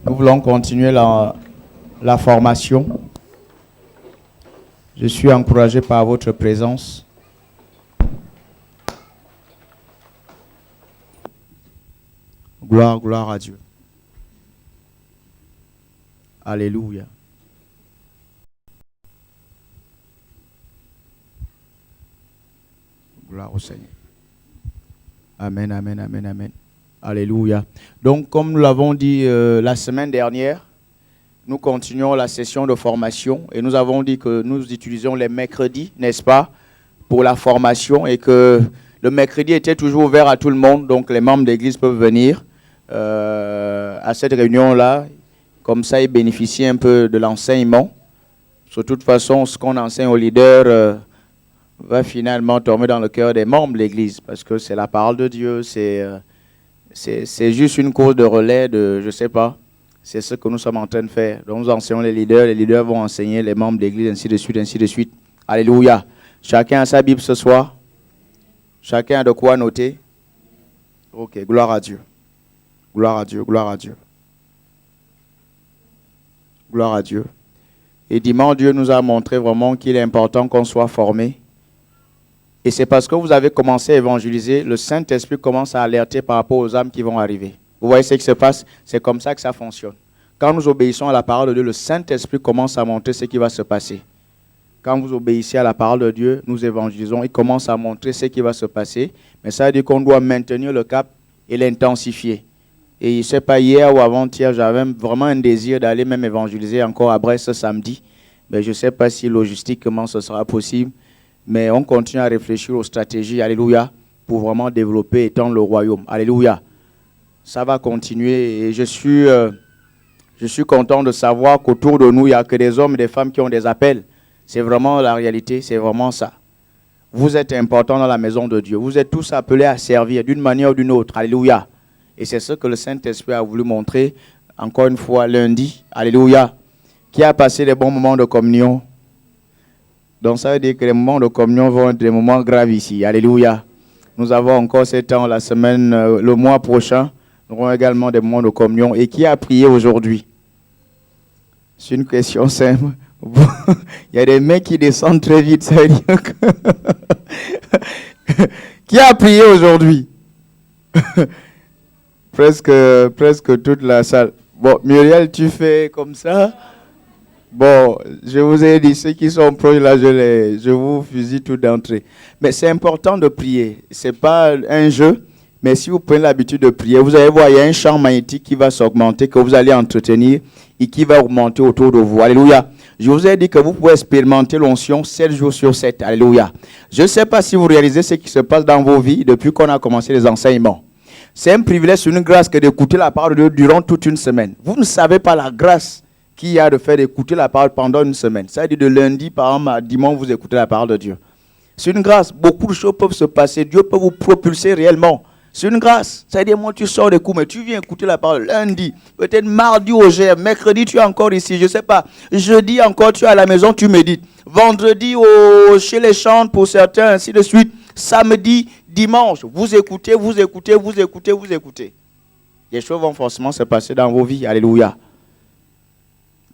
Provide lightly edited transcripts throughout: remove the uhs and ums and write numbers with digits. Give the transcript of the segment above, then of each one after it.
Nous voulons continuer la formation. Je suis encouragé par votre présence. Gloire à Dieu. Alléluia. Gloire au Seigneur. Amen, amen, amen, amen. Alléluia. Donc, comme nous l'avons dit la semaine dernière, nous continuons la session de formation et nous avons dit que nous utilisons les mercredis, n'est-ce pas, pour la formation et que le mercredi était toujours ouvert à tout le monde, donc les membres d'église peuvent venir à cette réunion-là, comme ça ils bénéficient un peu de l'enseignement. De toute façon, ce qu'on enseigne aux leaders va finalement tomber dans le cœur des membres de l'église parce que c'est la parole de Dieu, c'est juste une course de relais de, je ne sais pas, c'est ce que nous sommes en train de faire. Donc nous enseignons les leaders vont enseigner les membres de l'église, ainsi de suite, ainsi de suite. Alléluia. Chacun a sa Bible ce soir. Chacun a de quoi noter. Ok, gloire à Dieu. Gloire à Dieu, gloire à Dieu. Gloire à Dieu. Et dimanche, Dieu nous a montré vraiment qu'il est important qu'on soit formé. Et c'est parce que vous avez commencé à évangéliser, le Saint-Esprit commence à alerter par rapport aux âmes qui vont arriver. Vous voyez ce qui se passe? C'est comme ça que ça fonctionne. Quand nous obéissons à la parole de Dieu, le Saint-Esprit commence à montrer ce qui va se passer. Quand vous obéissez à la parole de Dieu, nous évangélisons, il commence à montrer ce qui va se passer. Mais ça veut dire qu'on doit maintenir le cap et l'intensifier. Et je ne sais pas, hier ou avant-hier, j'avais vraiment un désir d'aller même évangéliser encore à Brest ce samedi. Mais je ne sais pas si logistiquement ce sera possible. Mais on continue à réfléchir aux stratégies, alléluia, pour vraiment développer et étendre le royaume. Alléluia. Ça va continuer et je suis content de savoir qu'autour de nous, il n'y a que des hommes et des femmes qui ont des appels. C'est vraiment la réalité, c'est vraiment ça. Vous êtes importants dans la maison de Dieu. Vous êtes tous appelés à servir d'une manière ou d'une autre. Alléluia. Et c'est ce que le Saint-Esprit a voulu montrer, encore une fois, lundi. Alléluia. Qui a passé des bons moments de communion? Donc ça veut dire que les moments de communion vont être des moments graves ici. Alléluia. Nous avons encore 7 ans la semaine, le mois prochain. Nous aurons également des moments de communion. Et qui a prié aujourd'hui? C'est une question simple. Bon, il y a des mecs qui descendent très vite. Ça veut dire que... Qui a prié aujourd'hui? presque toute la salle. Bon, Muriel, tu fais comme ça? Bon, je vous ai dit, ceux qui sont proches là, je vous fusille tout d'entrée. Mais c'est important de prier. Ce n'est pas un jeu, mais si vous prenez l'habitude de prier, vous allez voir, il y a un champ magnétique qui va s'augmenter, que vous allez entretenir et qui va augmenter autour de vous. Alléluia. Je vous ai dit que vous pouvez expérimenter l'onction 7 jours sur 7. Alléluia. Je ne sais pas si vous réalisez ce qui se passe dans vos vies depuis qu'on a commencé les enseignements. C'est un privilège, une grâce que d'écouter la parole de Dieu durant toute une semaine. Vous ne savez pas la grâce qu'il y a de faire d'écouter la parole pendant une semaine. Ça veut dire de lundi, par exemple, à dimanche, vous écoutez la parole de Dieu. C'est une grâce. Beaucoup de choses peuvent se passer. Dieu peut vous propulser réellement. C'est une grâce. Ça veut dire, moi, tu sors des coups, mais tu viens écouter la parole lundi. Peut-être mardi au GR. Mercredi, tu es encore ici. Je ne sais pas. Jeudi encore, tu es à la maison, tu médites. Vendredi, chez les chants pour certains, ainsi de suite. Samedi, dimanche, vous écoutez. Les choses vont forcément se passer dans vos vies. Alléluia.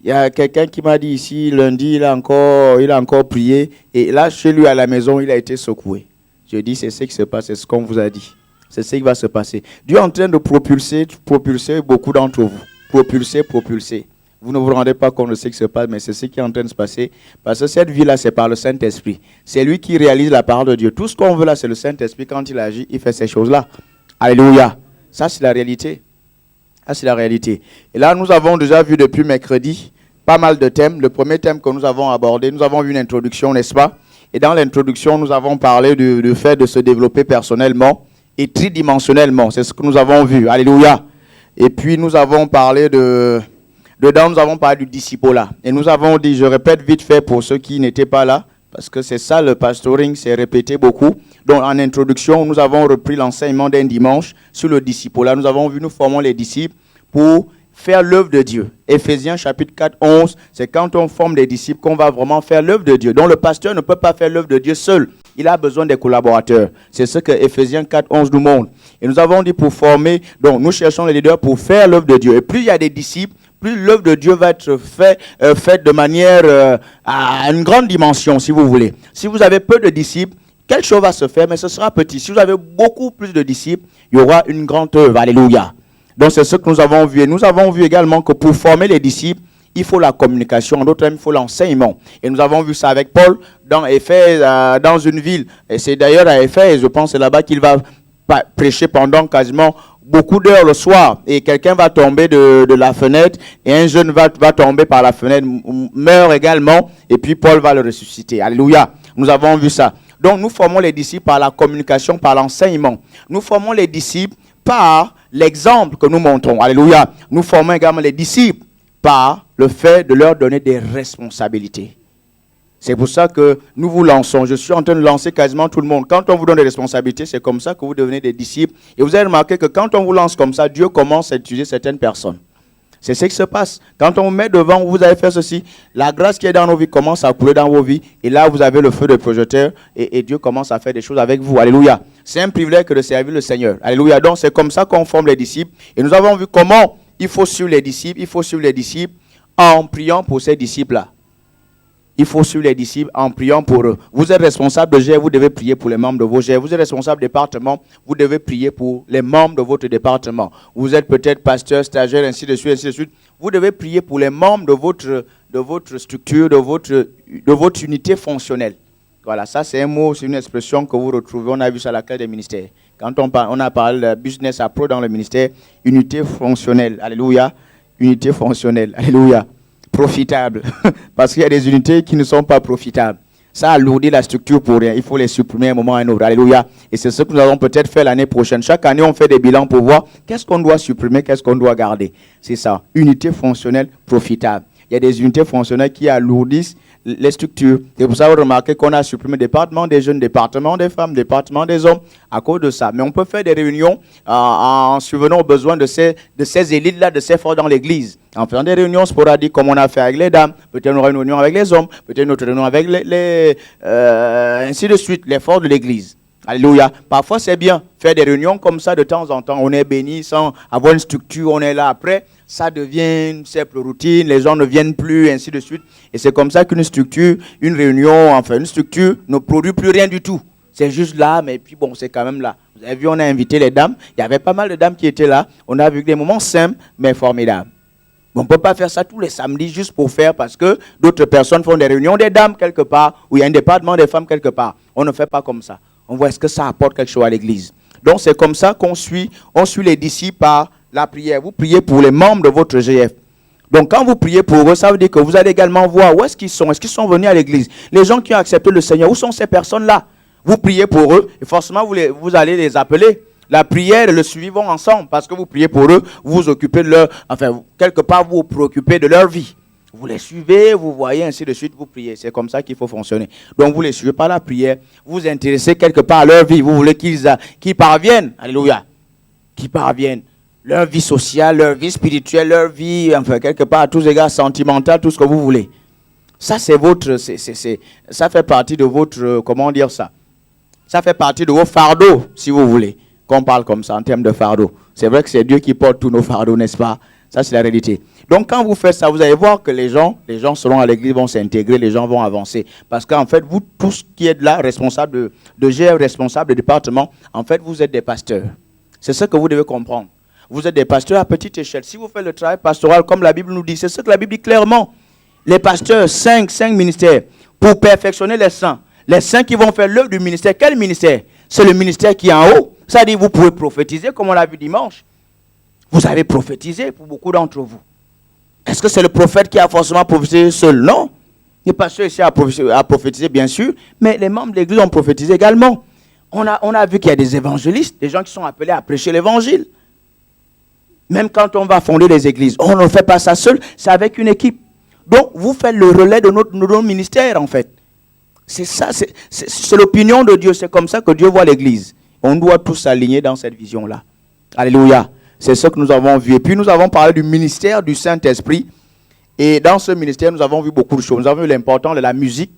Il y a quelqu'un qui m'a dit ici, lundi, il a encore prié. Et là, chez lui, à la maison, il a été secoué. Je dis, c'est ce qui se passe, c'est ce qu'on vous a dit. C'est ce qui va se passer. Dieu est en train de propulser beaucoup d'entre vous. Propulser. Vous ne vous rendez pas compte de ce qui se passe, mais c'est ce qui est en train de se passer. Parce que cette vie-là, c'est par le Saint-Esprit. C'est lui qui réalise la parole de Dieu. Tout ce qu'on veut là, c'est le Saint-Esprit. Quand il agit, il fait ces choses-là. Alléluia. Ça, c'est la réalité. C'est la réalité. Et là, nous avons déjà vu depuis mercredi pas mal de thèmes. Le premier thème que nous avons abordé, nous avons vu une introduction, n'est-ce pas? Et dans l'introduction, nous avons parlé du fait de se développer personnellement et tridimensionnellement. C'est ce que nous avons vu. Alléluia. Et puis, nous avons parlé dedans, nous avons parlé du discipolat. Et nous avons dit, je répète vite fait pour ceux qui n'étaient pas là, parce que c'est ça le pastoring, c'est répété beaucoup. Donc en introduction, nous avons repris l'enseignement d'un dimanche sur le discipolat. Nous avons vu, nous formons les disciples pour faire l'œuvre de Dieu. Éphésiens chapitre 4, 11, c'est quand on forme des disciples qu'on va vraiment faire l'œuvre de Dieu. Donc le pasteur ne peut pas faire l'œuvre de Dieu seul. il a besoin des collaborateurs. C'est ce que Ephésiens 4, 11 nous montre. Et nous avons dit pour former, donc nous cherchons les leaders pour faire l'œuvre de Dieu. Et plus il y a des disciples, plus l'œuvre de Dieu va être faite de manière à une grande dimension, si vous voulez. Si vous avez peu de disciples, quelque chose va se faire, mais ce sera petit. Si vous avez beaucoup plus de disciples, il y aura une grande œuvre. Alléluia. Donc c'est ce que nous avons vu. Et nous avons vu également que pour former les disciples, il faut la communication, en d'autres termes, il faut l'enseignement. Et nous avons vu ça avec Paul dans Éphèse, dans une ville. Et c'est d'ailleurs à Éphèse, je pense, c'est là-bas qu'il va prêcher pendant quasiment beaucoup d'heures le soir. Et quelqu'un va tomber de la fenêtre, et un jeune va tomber par la fenêtre, meurt également, et puis Paul va le ressusciter. Alléluia. Nous avons vu ça. Donc nous formons les disciples par la communication, par l'enseignement. Nous formons les disciples par l'exemple que nous montrons. Alléluia. Nous formons également les disciples par le fait de leur donner des responsabilités. C'est pour ça que nous vous lançons. Je suis en train de lancer quasiment tout le monde. Quand on vous donne des responsabilités, c'est comme ça que vous devenez des disciples. Et vous avez remarqué que quand on vous lance comme ça, Dieu commence à utiliser certaines personnes. C'est ce qui se passe. Quand on vous met devant, vous avez fait ceci, la grâce qui est dans nos vies commence à couler dans vos vies. Et là, vous avez le feu de projecteur et Dieu commence à faire des choses avec vous. Alléluia. C'est un privilège que de servir le Seigneur. Alléluia. Donc, c'est comme ça qu'on forme les disciples. Et nous avons vu comment il faut suivre les disciples. Il faut suivre les disciples en priant pour ces disciples-là. Il faut suivre les disciples en priant pour eux. Vous êtes responsable de GR, vous devez prier pour les membres de vos GR. Vous êtes responsable de département, vous devez prier pour les membres de votre département. Vous êtes peut-être pasteur, stagiaire, ainsi de suite, ainsi de suite. Vous devez prier pour les membres de votre structure, de votre unité fonctionnelle. Voilà, ça c'est un mot, c'est une expression que vous retrouvez, on a vu ça à la clé des ministères. Quand on a parlé de business approach dans le ministère, unité fonctionnelle, alléluia, unité fonctionnelle, alléluia. Profitable, parce qu'il y a des unités qui ne sont pas profitables. Ça alourdit la structure pour rien. Il faut les supprimer à un moment ou à un autre. Alléluia. Et c'est ce que nous allons peut-être faire l'année prochaine. Chaque année, on fait des bilans pour voir qu'est-ce qu'on doit supprimer, qu'est-ce qu'on doit garder. C'est ça. Unité fonctionnelle profitable. Il y a des unités fonctionnelles qui alourdissent les structures. C'est pour ça que vous remarquez qu'on a supprimé le département des jeunes, département des femmes, département des hommes à cause de ça. Mais on peut faire des réunions en subvenant aux besoins de ces élites-là, de ces forces dans l'église. En faisant des réunions sporadiques comme on a fait avec les dames, peut-être on aura une réunion avec les hommes, peut-être une autre réunion avec ainsi de suite, les forces de l'église. Alléluia. Parfois c'est bien faire des réunions comme ça de temps en temps. On est béni sans avoir une structure, on est là après. Ça devient une simple routine, les gens ne viennent plus, ainsi de suite. Et c'est comme ça qu'une structure, une réunion, enfin une structure ne produit plus rien du tout. C'est juste là, mais puis bon, c'est quand même là. Vous avez vu, on a invité les dames. Il y avait pas mal de dames qui étaient là. On a vu des moments simples, mais formidables. On ne peut pas faire ça tous les samedis juste pour faire parce que d'autres personnes font des réunions des dames quelque part, ou il y a un département des femmes quelque part. On ne fait pas comme ça. On voit est-ce que ça apporte quelque chose à l'église. Donc c'est comme ça qu'on suit les disciples par la prière. Vous priez pour les membres de votre GF. Donc quand vous priez pour eux, ça veut dire que vous allez également voir où est-ce qu'ils sont. Est-ce qu'ils sont venus à l'église? Les gens qui ont accepté le Seigneur, où sont ces personnes-là? Vous priez pour eux et forcément vous allez les appeler. La prière et le suivi vont ensemble parce que vous priez pour eux, vous vous occupez de leur... Enfin, quelque part, vous vous préoccupez de leur vie. Vous les suivez, vous voyez, ainsi de suite, vous priez. C'est comme ça qu'il faut fonctionner. Donc, vous les suivez par la prière. Vous vous intéressez quelque part à leur vie. Vous voulez qu'ils parviennent. Alléluia. Qu'ils parviennent. Leur vie sociale, leur vie spirituelle, leur vie, enfin, quelque part, à tous égards, sentimentale, tout ce que vous voulez. Ça, c'est votre... ça fait partie de votre... comment dire ça? Ça fait partie de vos fardeaux, si vous voulez. Qu'on parle comme ça en termes de fardeau. C'est vrai que c'est Dieu qui porte tous nos fardeaux, n'est-ce pas? Ça, c'est la réalité. Donc, quand vous faites ça, vous allez voir que les gens selon à l'église, vont s'intégrer, les gens vont avancer. Parce qu'en fait, vous, tous qui êtes là, responsables de GR, responsables de département, en fait, vous êtes des pasteurs. C'est ce que vous devez comprendre. Vous êtes des pasteurs à petite échelle. Si vous faites le travail pastoral, comme la Bible nous dit, c'est ce que la Bible dit clairement. Les pasteurs, 5 ministères, pour perfectionner les saints. Les saints qui vont faire l'œuvre du ministère. Quel ministère? C'est le ministère qui est en haut. Ça dit, vous pouvez prophétiser, comme on l'a vu dimanche. Vous avez prophétisé pour beaucoup d'entre vous. Est-ce que c'est le prophète qui a forcément prophétisé seul? Non. Les pasteurs ici a prophétisé, bien sûr, mais les membres de l'église ont prophétisé également. On a vu qu'il y a des évangélistes, des gens qui sont appelés à prêcher l'évangile. Même quand on va fonder les églises, on ne fait pas ça seul, c'est avec une équipe. Donc, vous faites le relais de notre ministère, en fait. C'est ça, c'est l'opinion de Dieu. C'est comme ça que Dieu voit l'église. On doit tous s'aligner dans cette vision-là. Alléluia. C'est ce que nous avons vu. Et puis nous avons parlé du ministère du Saint-Esprit. Et dans ce ministère, nous avons vu beaucoup de choses. Nous avons vu l'importance de la musique.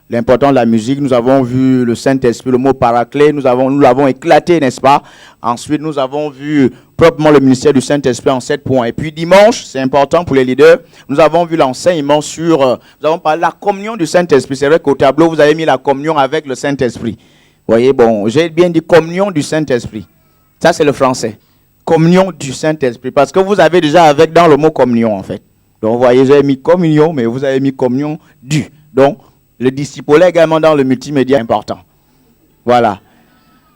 l'importance de la musique. Nous avons vu le Saint-Esprit, le mot paraclet. Nous l'avons éclaté, n'est-ce pas? Ensuite, nous avons vu proprement le ministère du Saint-Esprit en 7 points. Et puis dimanche, c'est important pour les leaders, nous avons vu l'enseignement sur... nous avons parlé de la communion du Saint-Esprit. C'est vrai qu'au tableau, vous avez mis la communion avec le Saint-Esprit. Vous voyez, bon, j'ai bien dit communion du Saint-Esprit. Ça, c'est le français. Communion du Saint-Esprit. Parce que vous avez déjà avec dans le mot communion, en fait. Donc, vous voyez, j'ai mis communion, mais vous avez mis communion du. Donc, le disciple également dans le multimédia est important. Voilà.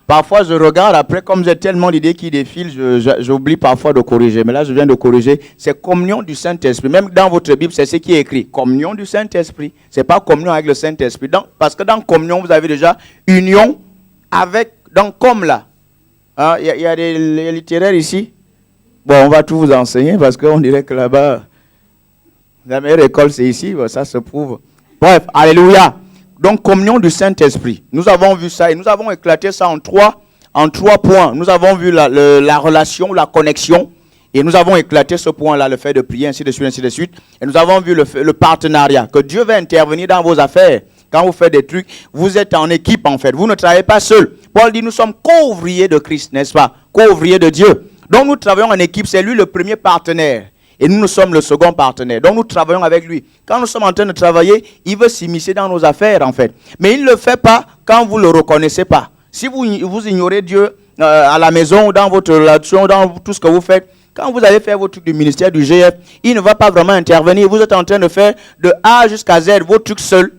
Parfois, je regarde après, comme j'ai tellement d'idées qui défilent, j'oublie parfois de corriger. Mais là, je viens de corriger. C'est communion du Saint-Esprit. Même dans votre Bible, c'est ce qui est écrit. Communion du Saint-Esprit. Ce n'est pas communion avec le Saint-Esprit. Parce que dans communion, vous avez déjà union avec, dans comme là. Il y a des littéraires ici. Bon, on va tout vous enseigner parce qu'on dirait que là-bas, la meilleure école, c'est ici. Bon, ça se prouve. Bref, alléluia. Donc, communion du Saint-Esprit. Nous avons vu ça et nous avons éclaté ça en trois points. Nous avons vu la relation, la connexion. Et nous avons éclaté ce point-là, le fait de prier, ainsi de suite, ainsi de suite. Et nous avons vu le partenariat, que Dieu va intervenir dans vos affaires. Quand vous faites des trucs, vous êtes en équipe en fait. Vous ne travaillez pas seul. Paul dit, nous sommes co-ouvriers de Christ, n'est-ce pas? Co-ouvriers de Dieu. Donc nous travaillons en équipe, c'est lui le premier partenaire. Et nous sommes le second partenaire. Donc nous travaillons avec lui. Quand nous sommes en train de travailler, il veut s'immiscer dans nos affaires en fait. Mais il ne le fait pas quand vous ne le reconnaissez pas. Si vous ignorez Dieu à la maison, ou dans votre relation, dans tout ce que vous faites, quand vous allez faire vos trucs du ministère du GF, il ne va pas vraiment intervenir. Vous êtes en train de faire de A jusqu'à Z vos trucs seuls.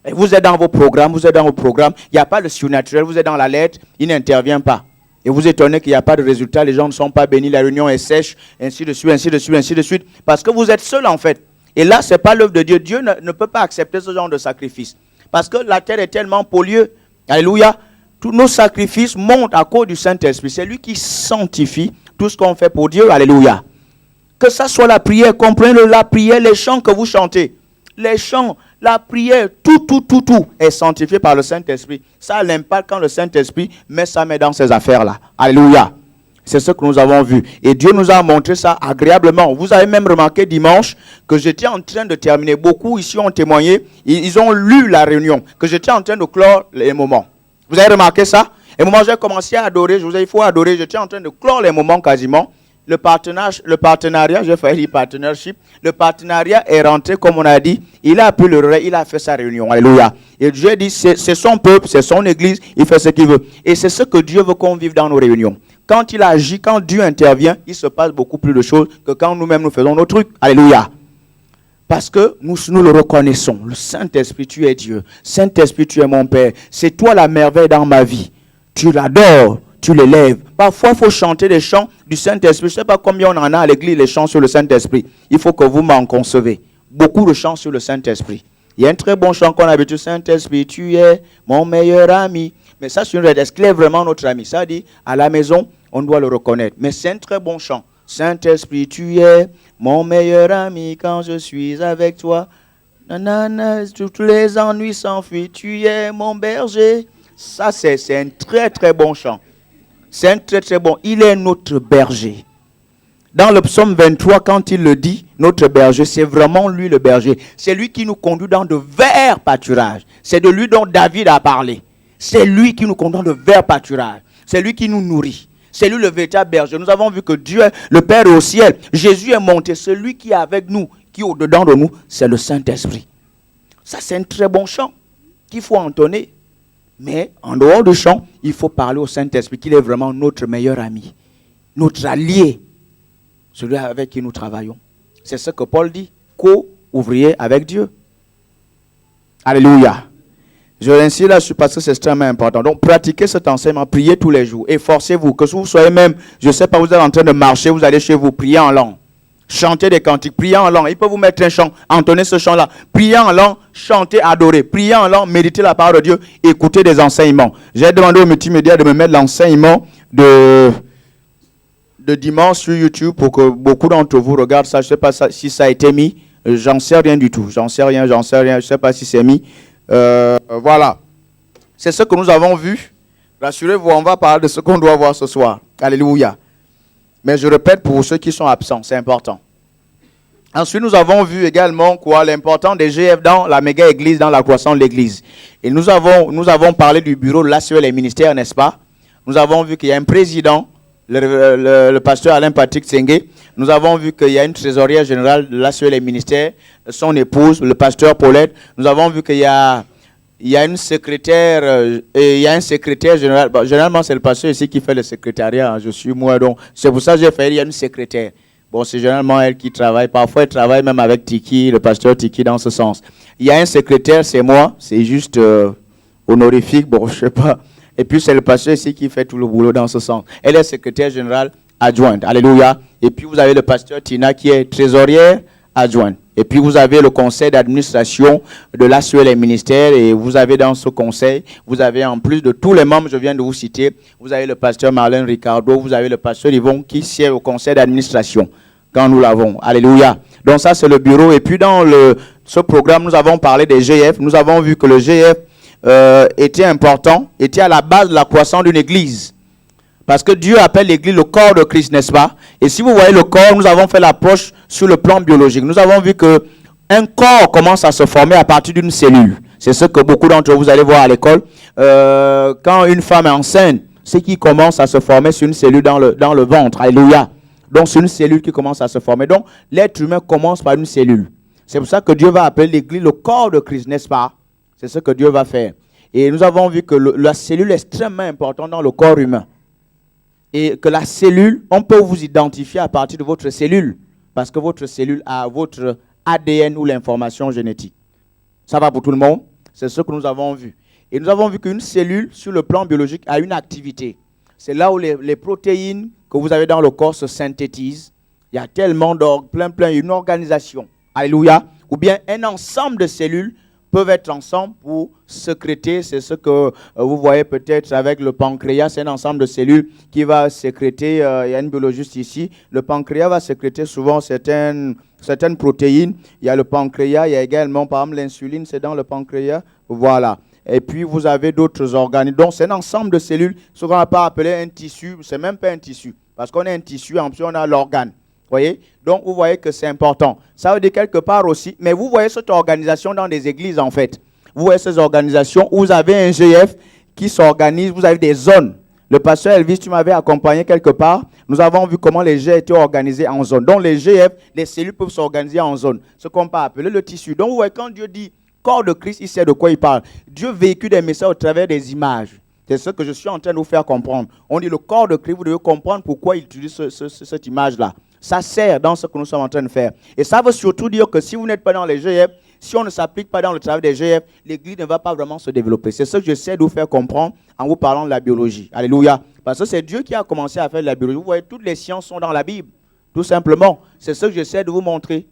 Et vous êtes dans vos programmes, Il n'y a pas le surnaturel, vous êtes dans la lettre, il n'intervient pas. Et vous étonnez qu'il n'y a pas de résultat, les gens ne sont pas bénis, la réunion est sèche, ainsi de suite, ainsi de suite, ainsi de suite. Parce que vous êtes seul en fait. Et là, ce n'est pas l'œuvre de Dieu. Dieu ne peut pas accepter ce genre de sacrifice. Parce que la terre est tellement polluée. Alléluia. Tous nos sacrifices montent à cause du Saint-Esprit. C'est lui qui sanctifie tout ce qu'on fait pour Dieu. Alléluia. Que ça soit la prière, comprenez-le, la prière, les chants que vous chantez. Les chants, la prière, tout est sanctifié par le Saint-Esprit. Ça a l'impact quand le Saint-Esprit met sa main dans ces affaires-là. Alléluia. C'est ce que nous avons vu. Et Dieu nous a montré ça agréablement. Vous avez même remarqué dimanche que j'étais en train de terminer. Beaucoup ici ont témoigné. Ils ont lu la réunion. Que j'étais en train de clore les moments. Vous avez remarqué ça? Et au moment où j'ai commencé à adorer, je vous ai dit, il faut adorer. J'étais en train de clore les moments quasiment. Le partenariat, j'ai failli dire partnership, le partenariat est rentré, comme on a dit, il a pris le relais, il a fait sa réunion, alléluia. Et Dieu dit, c'est son peuple, c'est son église, il fait ce qu'il veut. Et c'est ce que Dieu veut qu'on vive dans nos réunions. Quand il agit, quand Dieu intervient, il se passe beaucoup plus de choses que quand nous-mêmes nous faisons nos trucs, alléluia. Parce que nous le reconnaissons, le Saint-Esprit, tu es Dieu, Saint-Esprit, tu es mon Père, c'est toi la merveille dans ma vie, tu l'adores. Tu l'élèves. Parfois, il faut chanter des chants du Saint-Esprit. Je ne sais pas combien on en a à l'église, les chants sur le Saint-Esprit. Il faut que vous m'en concevez. Beaucoup de chants sur le Saint-Esprit. Il y a un très bon chant qu'on a habitué. Saint-Esprit, tu es mon meilleur ami. Mais ça, c'est une est-ce qu'il est vraiment notre ami? Ça dit, à la maison, on doit le reconnaître. Mais c'est un très bon chant. Saint-Esprit, tu es mon meilleur ami quand je suis avec toi. Nanana, tous les ennuis s'enfuient. Tu es mon berger. Ça, c'est un très, très bon chant. C'est un très très bon. Il est notre berger. Dans le psaume 23, quand il le dit, notre berger, c'est vraiment lui le berger. C'est lui qui nous conduit dans de verts pâturages. C'est de lui dont David a parlé. C'est lui qui nous conduit dans de verts pâturages. C'est lui qui nous nourrit. C'est lui le véritable berger. Nous avons vu que Dieu, le Père est au ciel. Jésus est monté. Celui qui est avec nous, qui est au-dedans de nous, c'est le Saint-Esprit. Ça, c'est un très bon chant qu'il faut entonner. Mais en dehors du chant, il faut parler au Saint-Esprit, qu'il est vraiment notre meilleur ami, notre allié, celui avec qui nous travaillons. C'est ce que Paul dit, co-ouvrier avec Dieu. Alléluia. Je l'insiste là-dessus parce que c'est extrêmement important. Donc, pratiquez cet enseignement, priez tous les jours. Efforcez-vous, que vous soyez même, je ne sais pas, vous êtes en train de marcher, vous allez chez vous, priez en langue. Chantez des cantiques, priez en langue. Il peut vous mettre un chant, entonnez ce chant-là. Priez en langue, chantez, adorez. Priez en langue, méditez la parole de Dieu, écoutez des enseignements. J'ai demandé au multimédia de me mettre l'enseignement de dimanche sur YouTube pour que beaucoup d'entre vous regardent ça. Je ne sais pas si ça a été mis. J'en sais rien du tout. J'en sais rien. Je ne sais pas si c'est mis. Voilà. C'est ce que nous avons vu. Rassurez-vous, on va parler de ce qu'on doit voir ce soir. Alléluia. Mais je répète pour ceux qui sont absents, c'est important. Ensuite, nous avons vu également quoi l'important des GF dans la méga-église, dans la croissance de l'église. Et nous avons parlé du bureau de l'ACE, les ministères, n'est-ce pas? Nous avons vu qu'il y a un président, le pasteur Alain Patrick Tsengue. Nous avons vu qu'il y a une trésorière générale de l'ACE, les ministères, son épouse, le pasteur Paulette. Nous avons vu qu'il y a une secrétaire, il y a un secrétaire général. Bon, généralement, c'est le pasteur ici qui fait le secrétariat. Je suis moi, donc c'est pour ça que j'ai fait, il y a une secrétaire. Bon, c'est généralement elle qui travaille. Parfois, elle travaille même avec Tiki, le pasteur Tiki, dans ce sens. Il y a un secrétaire, c'est moi. C'est juste honorifique, bon, je sais pas. Et puis, c'est le pasteur ici qui fait tout le boulot dans ce sens. Elle est secrétaire générale adjointe. Alléluia. Et puis, vous avez le pasteur Tina qui est trésorière adjointe. Et puis, vous avez le conseil d'administration de l'ACE, les ministères. Et vous avez dans ce conseil, vous avez en plus de tous les membres, je viens de vous citer, vous avez le pasteur Marlène Ricardo, vous avez le pasteur Yvon qui siège au conseil d'administration quand nous l'avons. Alléluia. Donc, ça, c'est le bureau. Et puis, dans ce programme, nous avons parlé des GF. Nous avons vu que le GF était important, était à la base de la croissance d'une église. Parce que Dieu appelle l'église le corps de Christ, n'est-ce pas? Et si vous voyez le corps, nous avons fait l'approche sur le plan biologique. Nous avons vu qu'un corps commence à se former à partir d'une cellule. C'est ce que beaucoup d'entre vous allez voir à l'école. Quand une femme est enceinte, c'est qui commence à se former sur une cellule dans le ventre. Alléluia. Donc c'est une cellule qui commence à se former. Donc l'être humain commence par une cellule. C'est pour ça que Dieu va appeler l'église le corps de Christ, n'est-ce pas? C'est ce que Dieu va faire. Et nous avons vu que la cellule est extrêmement importante dans le corps humain. Et que la cellule, on peut vous identifier à partir de votre cellule. Parce que votre cellule a votre ADN ou l'information génétique. Ça va pour tout le monde? C'est ce que nous avons vu. Et nous avons vu qu'une cellule, sur le plan biologique, a une activité. C'est là où les protéines que vous avez dans le corps se synthétisent. Il y a tellement une organisation. Alléluia. Ou bien un ensemble de cellules peuvent être ensemble pour sécréter, c'est ce que vous voyez peut-être avec le pancréas, c'est un ensemble de cellules qui va sécréter, il y a une biologiste ici, le pancréas va sécréter souvent certaines protéines, il y a le pancréas, il y a également par exemple l'insuline, c'est dans le pancréas, voilà. Et puis vous avez d'autres organes, donc c'est un ensemble de cellules, ce qu'on n'a pas appelé un tissu, c'est même pas un tissu, parce qu'on a un tissu, en plus on a l'organe. Voyez? Donc, vous voyez que c'est important. Ça veut dire quelque part aussi, mais vous voyez cette organisation dans des églises, en fait. Vous voyez ces organisations où vous avez un GF qui s'organise, vous avez des zones. Le pasteur Elvis, tu m'avais accompagné quelque part. Nous avons vu comment les GF étaient organisés en zones. Donc, les GF, les cellules peuvent s'organiser en zones. Ce qu'on peut appeler le tissu. Donc, vous voyez, quand Dieu dit corps de Christ, il sait de quoi il parle. Dieu véhicule des messages au travers des images. C'est ce que je suis en train de vous faire comprendre. On dit le corps de Christ, vous devez comprendre pourquoi il utilise cette image-là. Ça sert dans ce que nous sommes en train de faire. Et ça veut surtout dire que si vous n'êtes pas dans les GF, si on ne s'applique pas dans le travail des GF, l'église ne va pas vraiment se développer. C'est ce que j'essaie de vous faire comprendre en vous parlant de la biologie. Alléluia. Parce que c'est Dieu qui a commencé à faire de la biologie. Vous voyez, toutes les sciences sont dans la Bible. Tout simplement. C'est ce que j'essaie de vous montrer.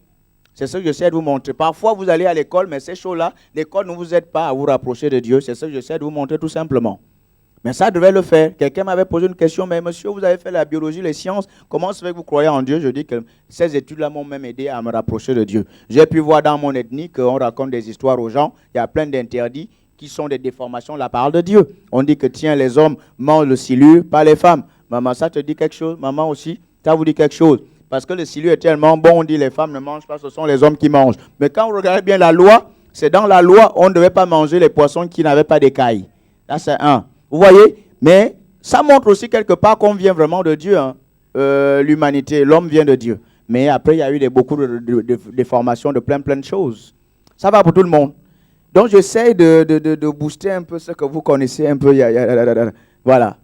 C'est ce que j'essaie de vous montrer. Parfois, vous allez à l'école, mais ces choses-là, l'école ne vous aide pas à vous rapprocher de Dieu. C'est ce que j'essaie de vous montrer tout simplement. Mais ça devait le faire. Quelqu'un m'avait posé une question, mais monsieur, vous avez fait la biologie, les sciences, comment se fait que vous croyez en Dieu? Je dis que ces études-là m'ont même aidé à me rapprocher de Dieu. J'ai pu voir dans mon ethnie qu'on raconte des histoires aux gens, il y a plein d'interdits qui sont des déformations de la parole de Dieu. On dit que tiens, les hommes mangent le silure, pas les femmes. Maman, ça te dit quelque chose? Maman aussi, ça vous dit quelque chose? Parce que le silure est tellement bon, on dit les femmes ne mangent pas, ce sont les hommes qui mangent. Mais quand vous regardez bien la loi, c'est dans la loi, on ne devait pas manger les poissons qui n'avaient pas d'écailles. Là, c'est un. Vous voyez, mais ça montre aussi quelque part qu'on vient vraiment de Dieu. Hein. L'humanité, l'homme vient de Dieu. Mais après, il y a eu beaucoup de formations de plein de choses. Ça va pour tout le monde. Donc, j'essaie de booster un peu ce que vous connaissez un peu. Voilà.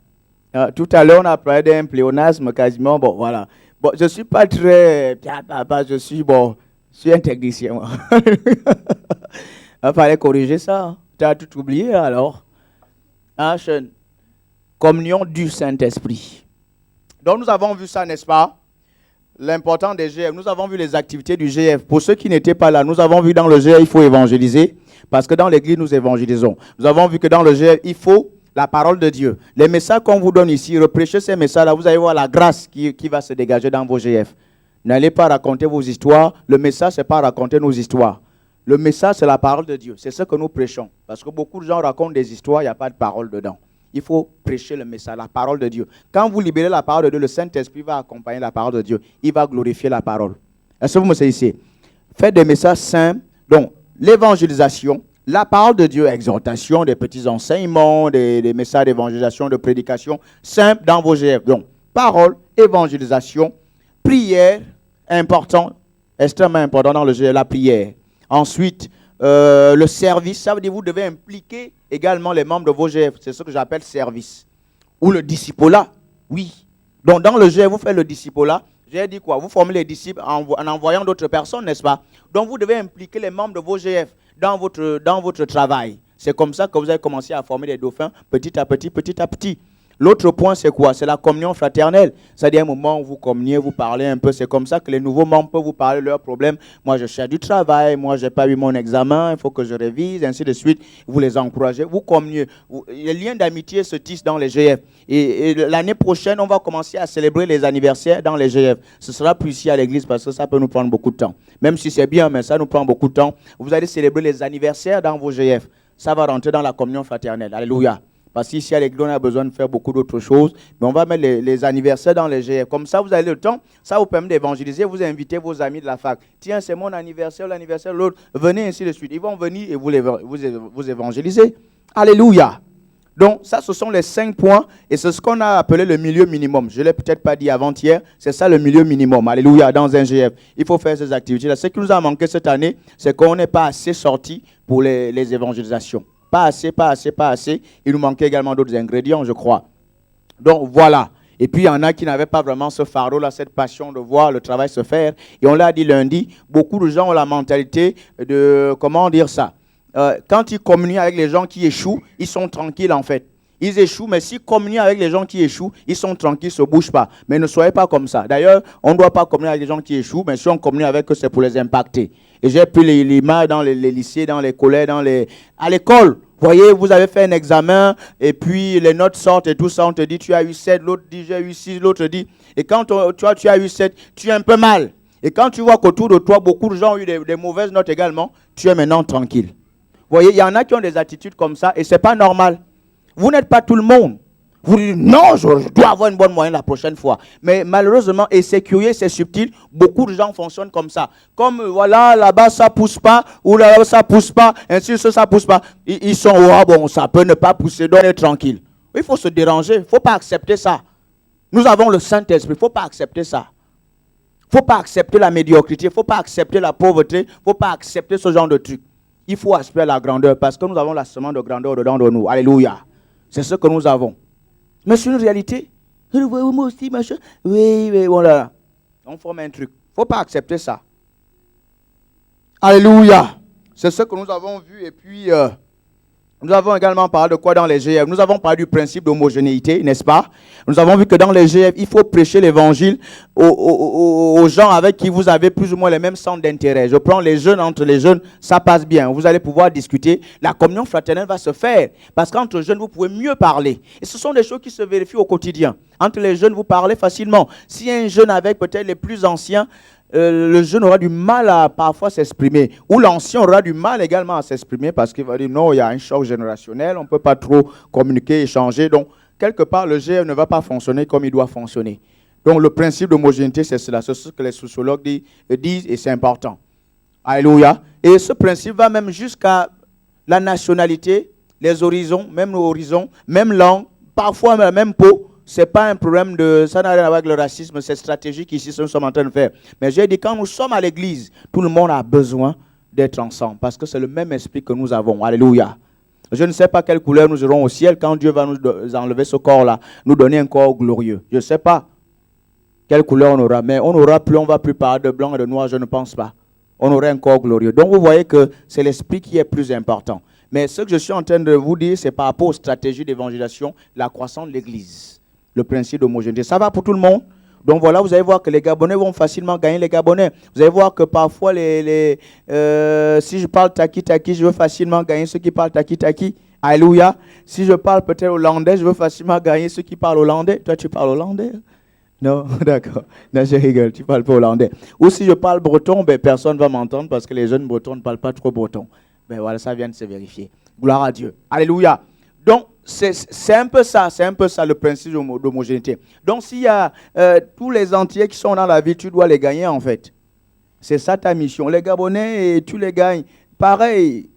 Tout à l'heure, on a parlé d'un pléonasme quasiment. Bon, voilà. Bon, je ne suis pas très... Je suis un technicien. Il fallait corriger ça. Tu as tout oublié alors. Communion du Saint-Esprit. Donc nous avons vu ça, n'est-ce pas? L'important des GF. Nous avons vu les activités du GF. Pour ceux qui n'étaient pas là, nous avons vu dans le GF, il faut évangéliser. Parce que dans l'église, nous évangélisons. Nous avons vu que dans le GF, il faut la parole de Dieu. Les messages qu'on vous donne ici, reprêchez ces messages-là, vous allez voir la grâce qui va se dégager dans vos GF. N'allez pas raconter vos histoires. Le message, ce n'est pas raconter nos histoires. Le message, c'est la parole de Dieu. C'est ce que nous prêchons. Parce que beaucoup de gens racontent des histoires, il n'y a pas de parole dedans. Il faut prêcher le message, la parole de Dieu. Quand vous libérez la parole de Dieu, le Saint-Esprit va accompagner la parole de Dieu. Il va glorifier la parole. Est-ce que vous me saisissez? Faites des messages simples. Donc, l'évangélisation, la parole de Dieu, exhortation, des petits enseignements, des messages d'évangélisation, de prédication, simples dans vos GF. Donc, parole, évangélisation, prière, important, extrêmement important dans le GF, la prière. Ensuite, le service, ça veut dire que vous devez impliquer également les membres de vos GF. C'est ce que j'appelle service. Ou le discipolat, oui. Donc, dans le GF, vous faites le discipolat. J'ai dit quoi? Vous formez les disciples en envoyant d'autres personnes, n'est-ce pas? Donc, vous devez impliquer les membres de vos GF dans votre travail. C'est comme ça que vous avez commencé à former des dauphins petit à petit, petit à petit. L'autre point, c'est quoi? C'est la communion fraternelle. C'est-à-dire un moment où vous communiez, vous parlez un peu. C'est comme ça que les nouveaux membres peuvent vous parler de leurs problèmes. Moi, je cherche du travail. Moi, je n'ai pas eu mon examen. Il faut que je révise, ainsi de suite. Vous les encouragez. Vous communiez. Les liens d'amitié se tissent dans les GF. Et l'année prochaine, on va commencer à célébrer les anniversaires dans les GF. Ce sera plus ici à l'église parce que ça peut nous prendre beaucoup de temps. Même si c'est bien, mais ça nous prend beaucoup de temps. Vous allez célébrer les anniversaires dans vos GF. Ça va rentrer dans la communion fraternelle. Alléluia. Parce qu'ici, à l'église, on a besoin de faire beaucoup d'autres choses. Mais on va mettre les anniversaires dans les GF. Comme ça, vous avez le temps. Ça vous permet d'évangéliser. Vous invitez vos amis de la fac. Tiens, c'est mon anniversaire, l'anniversaire de l'autre. Venez ainsi de suite. Ils vont venir et vous évangéliser. Alléluia. Donc, ça, ce sont les 5 points. Et c'est ce qu'on a appelé le milieu minimum. Je ne l'ai peut-être pas dit avant-hier. C'est ça le milieu minimum. Alléluia, dans un GF. Il faut faire ces activités-là. Ce qui nous a manqué cette année, c'est qu'on n'est pas assez sorti pour les évangélisations. Pas assez. Il nous manquait également d'autres ingrédients, je crois. Donc, voilà. Et puis, il y en a qui n'avaient pas vraiment ce fardeau-là, cette passion de voir le travail se faire. Et on l'a dit lundi, beaucoup de gens ont la mentalité de, comment dire ça? Quand ils communient avec les gens qui échouent, ils sont tranquilles en fait. Ils échouent, mais s'ils communient avec les gens qui échouent, ils sont tranquilles, ils ne se bougent pas. Mais ne soyez pas comme ça. D'ailleurs, on ne doit pas communier avec les gens qui échouent, mais si on communie avec eux, c'est pour les impacter. Et j'ai pris l'image dans les lycées, dans les collèges, à l'école. Vous voyez, vous avez fait un examen, et puis les notes sortent et tout ça, on te dit tu as eu 7, l'autre dit j'ai eu 6, l'autre dit. Et quand tu as eu 7, tu es un peu mal. Et quand tu vois qu'autour de toi, beaucoup de gens ont eu des mauvaises notes également, tu es maintenant tranquille. Vous voyez, il y en a qui ont des attitudes comme ça, et ce n'est pas normal. Vous n'êtes pas tout le monde. Vous dites, non, je dois avoir une bonne moyenne la prochaine fois. Mais malheureusement, et c'est curieux, c'est subtil, beaucoup de gens fonctionnent comme ça. Comme, voilà, là-bas, ça ne pousse pas, ou là-bas, ça ne pousse pas, ainsi de suite, ça ne pousse pas. Ils sont, oh, bon, ça peut ne pas pousser, donc être tranquille. Il faut se déranger, il ne faut pas accepter ça. Nous avons le Saint-Esprit, il ne faut pas accepter ça. Il ne faut pas accepter la médiocrité, il ne faut pas accepter la pauvreté, il ne faut pas accepter ce genre de trucs. Il faut aspirer à la grandeur, parce que nous avons la semence de grandeur dedans de nous. Alléluia. C'est ce que nous avons. Mais c'est une réalité. Moi aussi, machin. Oui, voilà. On forme un truc. Il ne faut pas accepter ça. Alléluia. C'est ce que nous avons vu. Et puis, nous avons également parlé de quoi dans les GF? Nous avons parlé du principe d'homogénéité, n'est-ce pas? Nous avons vu que dans les GF, il faut prêcher l'évangile aux gens avec qui vous avez plus ou moins les mêmes centres d'intérêt. Je prends les jeunes, entre les jeunes, ça passe bien. Vous allez pouvoir discuter. La communion fraternelle va se faire. Parce qu'entre jeunes, vous pouvez mieux parler. Et ce sont des choses qui se vérifient au quotidien. Entre les jeunes, vous parlez facilement. Si un jeune avec peut-être les plus anciens, le jeune aura du mal à parfois s'exprimer. Ou l'ancien aura du mal également à s'exprimer parce qu'il va dire non, il y a un choc générationnel, on ne peut pas trop communiquer, échanger. Donc, quelque part, le GF ne va pas fonctionner comme il doit fonctionner. Donc, le principe d'homogénéité, c'est cela. C'est ce que les sociologues disent et c'est important. Alléluia. Et ce principe va même jusqu'à la nationalité, les horizons, même langue, parfois la même peau. Ce n'est pas un problème ça n'a rien à voir avec le racisme, c'est stratégique ici, ce que nous sommes en train de faire. Mais j'ai dit, quand nous sommes à l'église, tout le monde a besoin d'être ensemble, parce que c'est le même esprit que nous avons. Alléluia. Je ne sais pas quelle couleur nous aurons au ciel quand Dieu va nous enlever ce corps-là, nous donner un corps glorieux. Je ne sais pas quelle couleur on aura, mais on ne va plus parler de blanc et de noir, je ne pense pas. On aura un corps glorieux. Donc vous voyez que c'est l'esprit qui est plus important. Mais ce que je suis en train de vous dire, c'est par rapport aux stratégies d'évangélisation, la croissance de l'église. Le principe d'homogénéité. Ça va pour tout le monde. Donc voilà, vous allez voir que les Gabonais vont facilement gagner les Gabonais. Vous allez voir que parfois, si je parle taki-taki, je veux facilement gagner ceux qui parlent taki-taki. Alléluia. Si je parle peut-être hollandais, je veux facilement gagner ceux qui parlent hollandais. Toi, tu parles hollandais? Non, d'accord. Non, je rigole, tu ne parles pas hollandais. Ou si je parle breton, personne ne va m'entendre parce que les jeunes bretons ne parlent pas trop breton. Voilà, ça vient de se vérifier. Gloire à Dieu. Alléluia. Donc, c'est un peu ça le principe d'homogénéité. Donc, s'il y a tous les entiers qui sont dans la vie, tu dois les gagner en fait. C'est ça ta mission. Les Gabonais, tu les gagnes. Pareil.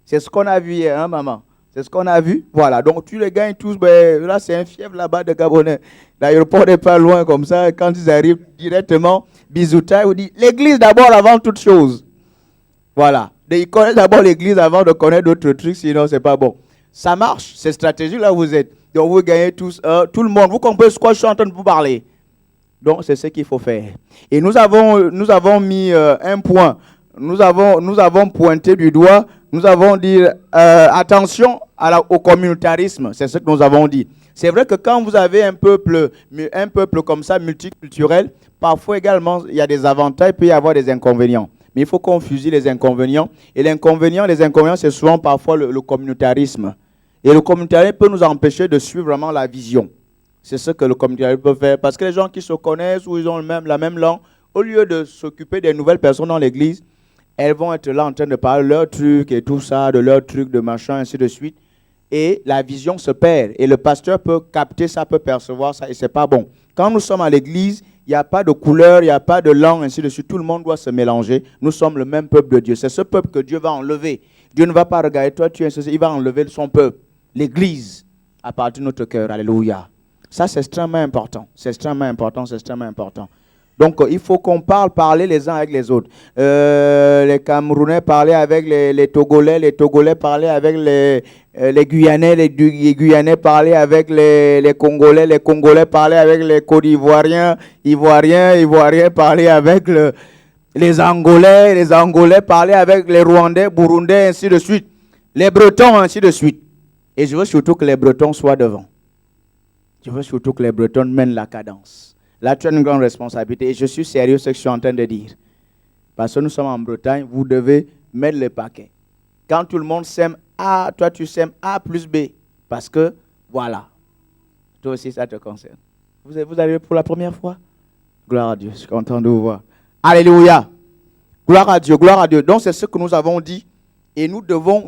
C'est ce qu'on a vu hier, hein, maman? C'est ce qu'on a vu. Voilà. Donc, tu les gagnes tous. Ben, là, c'est un fief là-bas de Gabonais. L'aéroport n'est pas loin comme ça. Quand ils arrivent directement, bisouta, ils vous disent l'église d'abord avant toute chose. Voilà. Ils connaissent d'abord l'église avant de connaître d'autres trucs, sinon, c'est pas bon. Ça marche. C'est stratégique là où vous êtes. Donc, vous gagnez tous, tout le monde. Vous comprenez ce que je suis en train de vous parler? Donc, c'est ce qu'il faut faire. Et nous avons mis un point. Nous avons pointé du doigt. Nous avons dit attention au communautarisme. C'est ce que nous avons dit. C'est vrai que quand vous avez un peuple comme ça, multiculturel, parfois également, il y a des avantages, il peut y avoir des inconvénients. Mais il faut qu'on fusille les inconvénients. Et les inconvénients, c'est souvent parfois le communautarisme. Et le communautarisme peut nous empêcher de suivre vraiment la vision. C'est ce que le communautarisme peut faire. Parce que les gens qui se connaissent ou ils ont la même langue, au lieu de s'occuper des nouvelles personnes dans l'église, elles vont être là en train de parler de leurs trucs et tout ça, de leurs trucs, de machin, ainsi de suite. Et la vision se perd. Et le pasteur peut capter ça, peut percevoir ça, et ce n'est pas bon. Quand nous sommes à l'église, il n'y a pas de couleur, il n'y a pas de langue, ainsi de suite. Tout le monde doit se mélanger. Nous sommes le même peuple de Dieu. C'est ce peuple que Dieu va enlever. Dieu ne va pas regarder toi, tu es ceci. Il va enlever son peuple, l'église, à partir de notre cœur. Alléluia. Ça, c'est extrêmement important. C'est extrêmement important, c'est extrêmement important. Donc, il faut qu'on parler les uns avec les autres. Les Camerounais parlaient avec les Togolais parlaient avec les Guyanais, les Guyanais parlaient avec les Congolais parlaient avec les Côte d'Ivoiriens, Ivoiriens parlaient avec les Angolais parlaient avec les Rwandais, Burundais, ainsi de suite. Les Bretons, ainsi de suite. Et je veux surtout que les Bretons soient devant. Je veux surtout que les Bretons mènent la cadence. Là, tu as une grande responsabilité. Et je suis sérieux ce que je suis en train de dire. Parce que nous sommes en Bretagne, vous devez mettre le paquet. Quand tout le monde sème A, toi tu sèmes A plus B. Parce que, voilà. Toi aussi, ça te concerne. Vous arrivez pour la première fois? Gloire à Dieu, je suis content de vous voir. Alléluia. Gloire à Dieu, gloire à Dieu. Donc, c'est ce que nous avons dit. Et nous devons,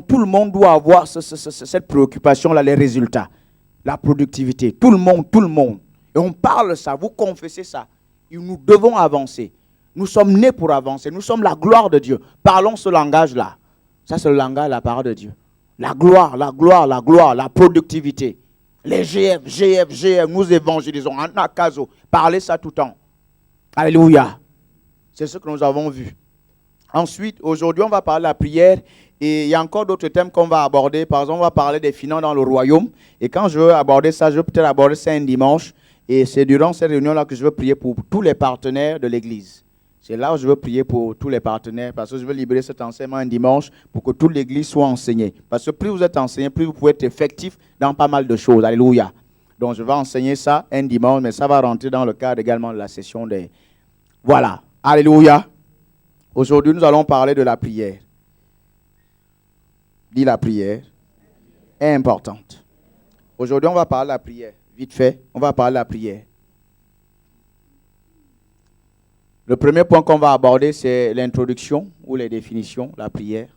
tout le monde doit avoir cette préoccupation-là, les résultats. La productivité. Tout le monde. Et on parle ça, vous confessez ça. Et nous devons avancer. Nous sommes nés pour avancer. Nous sommes la gloire de Dieu. Parlons ce langage-là. Ça, c'est le langage, la parole de Dieu. La gloire, la productivité. Les GF, nous évangélisons. En Akazo, parlez ça tout le temps. Alléluia. C'est ce que nous avons vu. Ensuite, aujourd'hui, on va parler de la prière. Et il y a encore d'autres thèmes qu'on va aborder. Par exemple, on va parler des finances dans le royaume. Et quand je veux aborder ça, je veux peut-être aborder ça un dimanche. Et c'est durant cette réunion-là que je veux prier pour tous les partenaires de l'Église. C'est là où je veux prier pour tous les partenaires, parce que je veux libérer cet enseignement un dimanche pour que toute l'Église soit enseignée. Parce que plus vous êtes enseigné, plus vous pouvez être effectif dans pas mal de choses. Alléluia. Donc je vais enseigner ça un dimanche, mais ça va rentrer dans le cadre également de la session des... Voilà. Alléluia. Aujourd'hui, nous allons parler de la prière. Dis la prière est importante. Aujourd'hui, on va parler de la prière. Vite fait, on va parler de la prière. Le premier point qu'on va aborder, c'est l'introduction ou les définitions, la prière.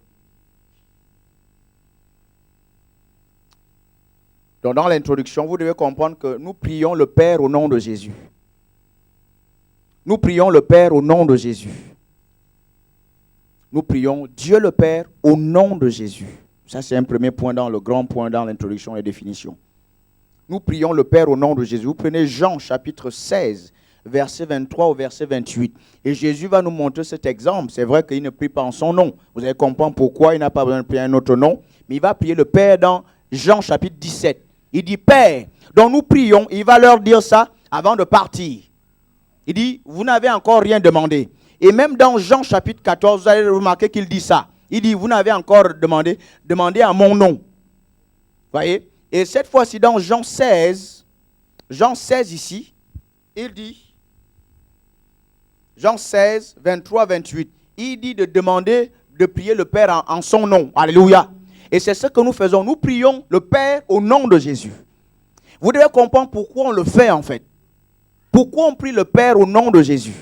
Donc, dans l'introduction, vous devez comprendre que nous prions le Père au nom de Jésus. Nous prions le Père au nom de Jésus. Nous prions Dieu le Père au nom de Jésus. Ça, c'est un premier point le grand point dans l'introduction et définition. Nous prions le Père au nom de Jésus. Vous prenez Jean chapitre 16, verset 23 au verset 28. Et Jésus va nous montrer cet exemple. C'est vrai qu'il ne prie pas en son nom. Vous allez comprendre pourquoi il n'a pas besoin de prier un autre nom. Mais il va prier le Père dans Jean chapitre 17. Il dit Père, dont nous prions. Il va leur dire ça avant de partir. Il dit, vous n'avez encore rien demandé. Et même dans Jean chapitre 14, vous allez remarquer qu'il dit ça. Il dit, vous n'avez encore demandé à mon nom. Voyez? Et cette fois-ci, dans Jean 16 ici, il dit, Jean 16, 23, 28, il dit de demander, de prier le Père en son nom. Alléluia. Et c'est ce que nous faisons. Nous prions le Père au nom de Jésus. Vous devez comprendre pourquoi on le fait en fait. Pourquoi on prie le Père au nom de Jésus?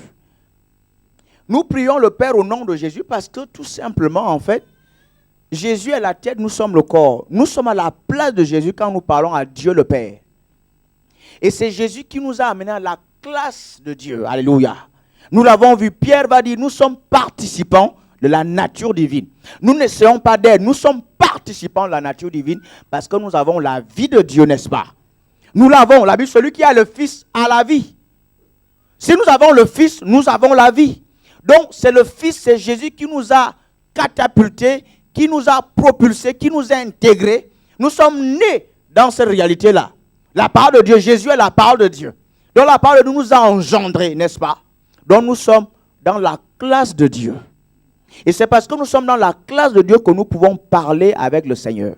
Nous prions le Père au nom de Jésus parce que tout simplement en fait, Jésus est la tête, nous sommes le corps. Nous sommes à la place de Jésus quand nous parlons à Dieu le Père. Et c'est Jésus qui nous a amenés à la classe de Dieu. Alléluia. Nous l'avons vu, Pierre va dire, nous sommes participants de la nature divine. Nous n'essayons pas d'être, nous sommes participants de la nature divine parce que nous avons la vie de Dieu, n'est-ce pas? Nous l'avons, la Bible, celui qui a le Fils a la vie. Si nous avons le Fils, nous avons la vie. Donc, c'est le Fils, c'est Jésus qui nous a catapultés, qui nous a propulsés, qui nous a intégrés. Nous sommes nés dans cette réalité-là. La parole de Dieu, Jésus est la parole de Dieu. Donc, la parole de Dieu nous a engendrés, n'est-ce pas? Donc, nous sommes dans la classe de Dieu. Et c'est parce que nous sommes dans la classe de Dieu que nous pouvons parler avec le Seigneur.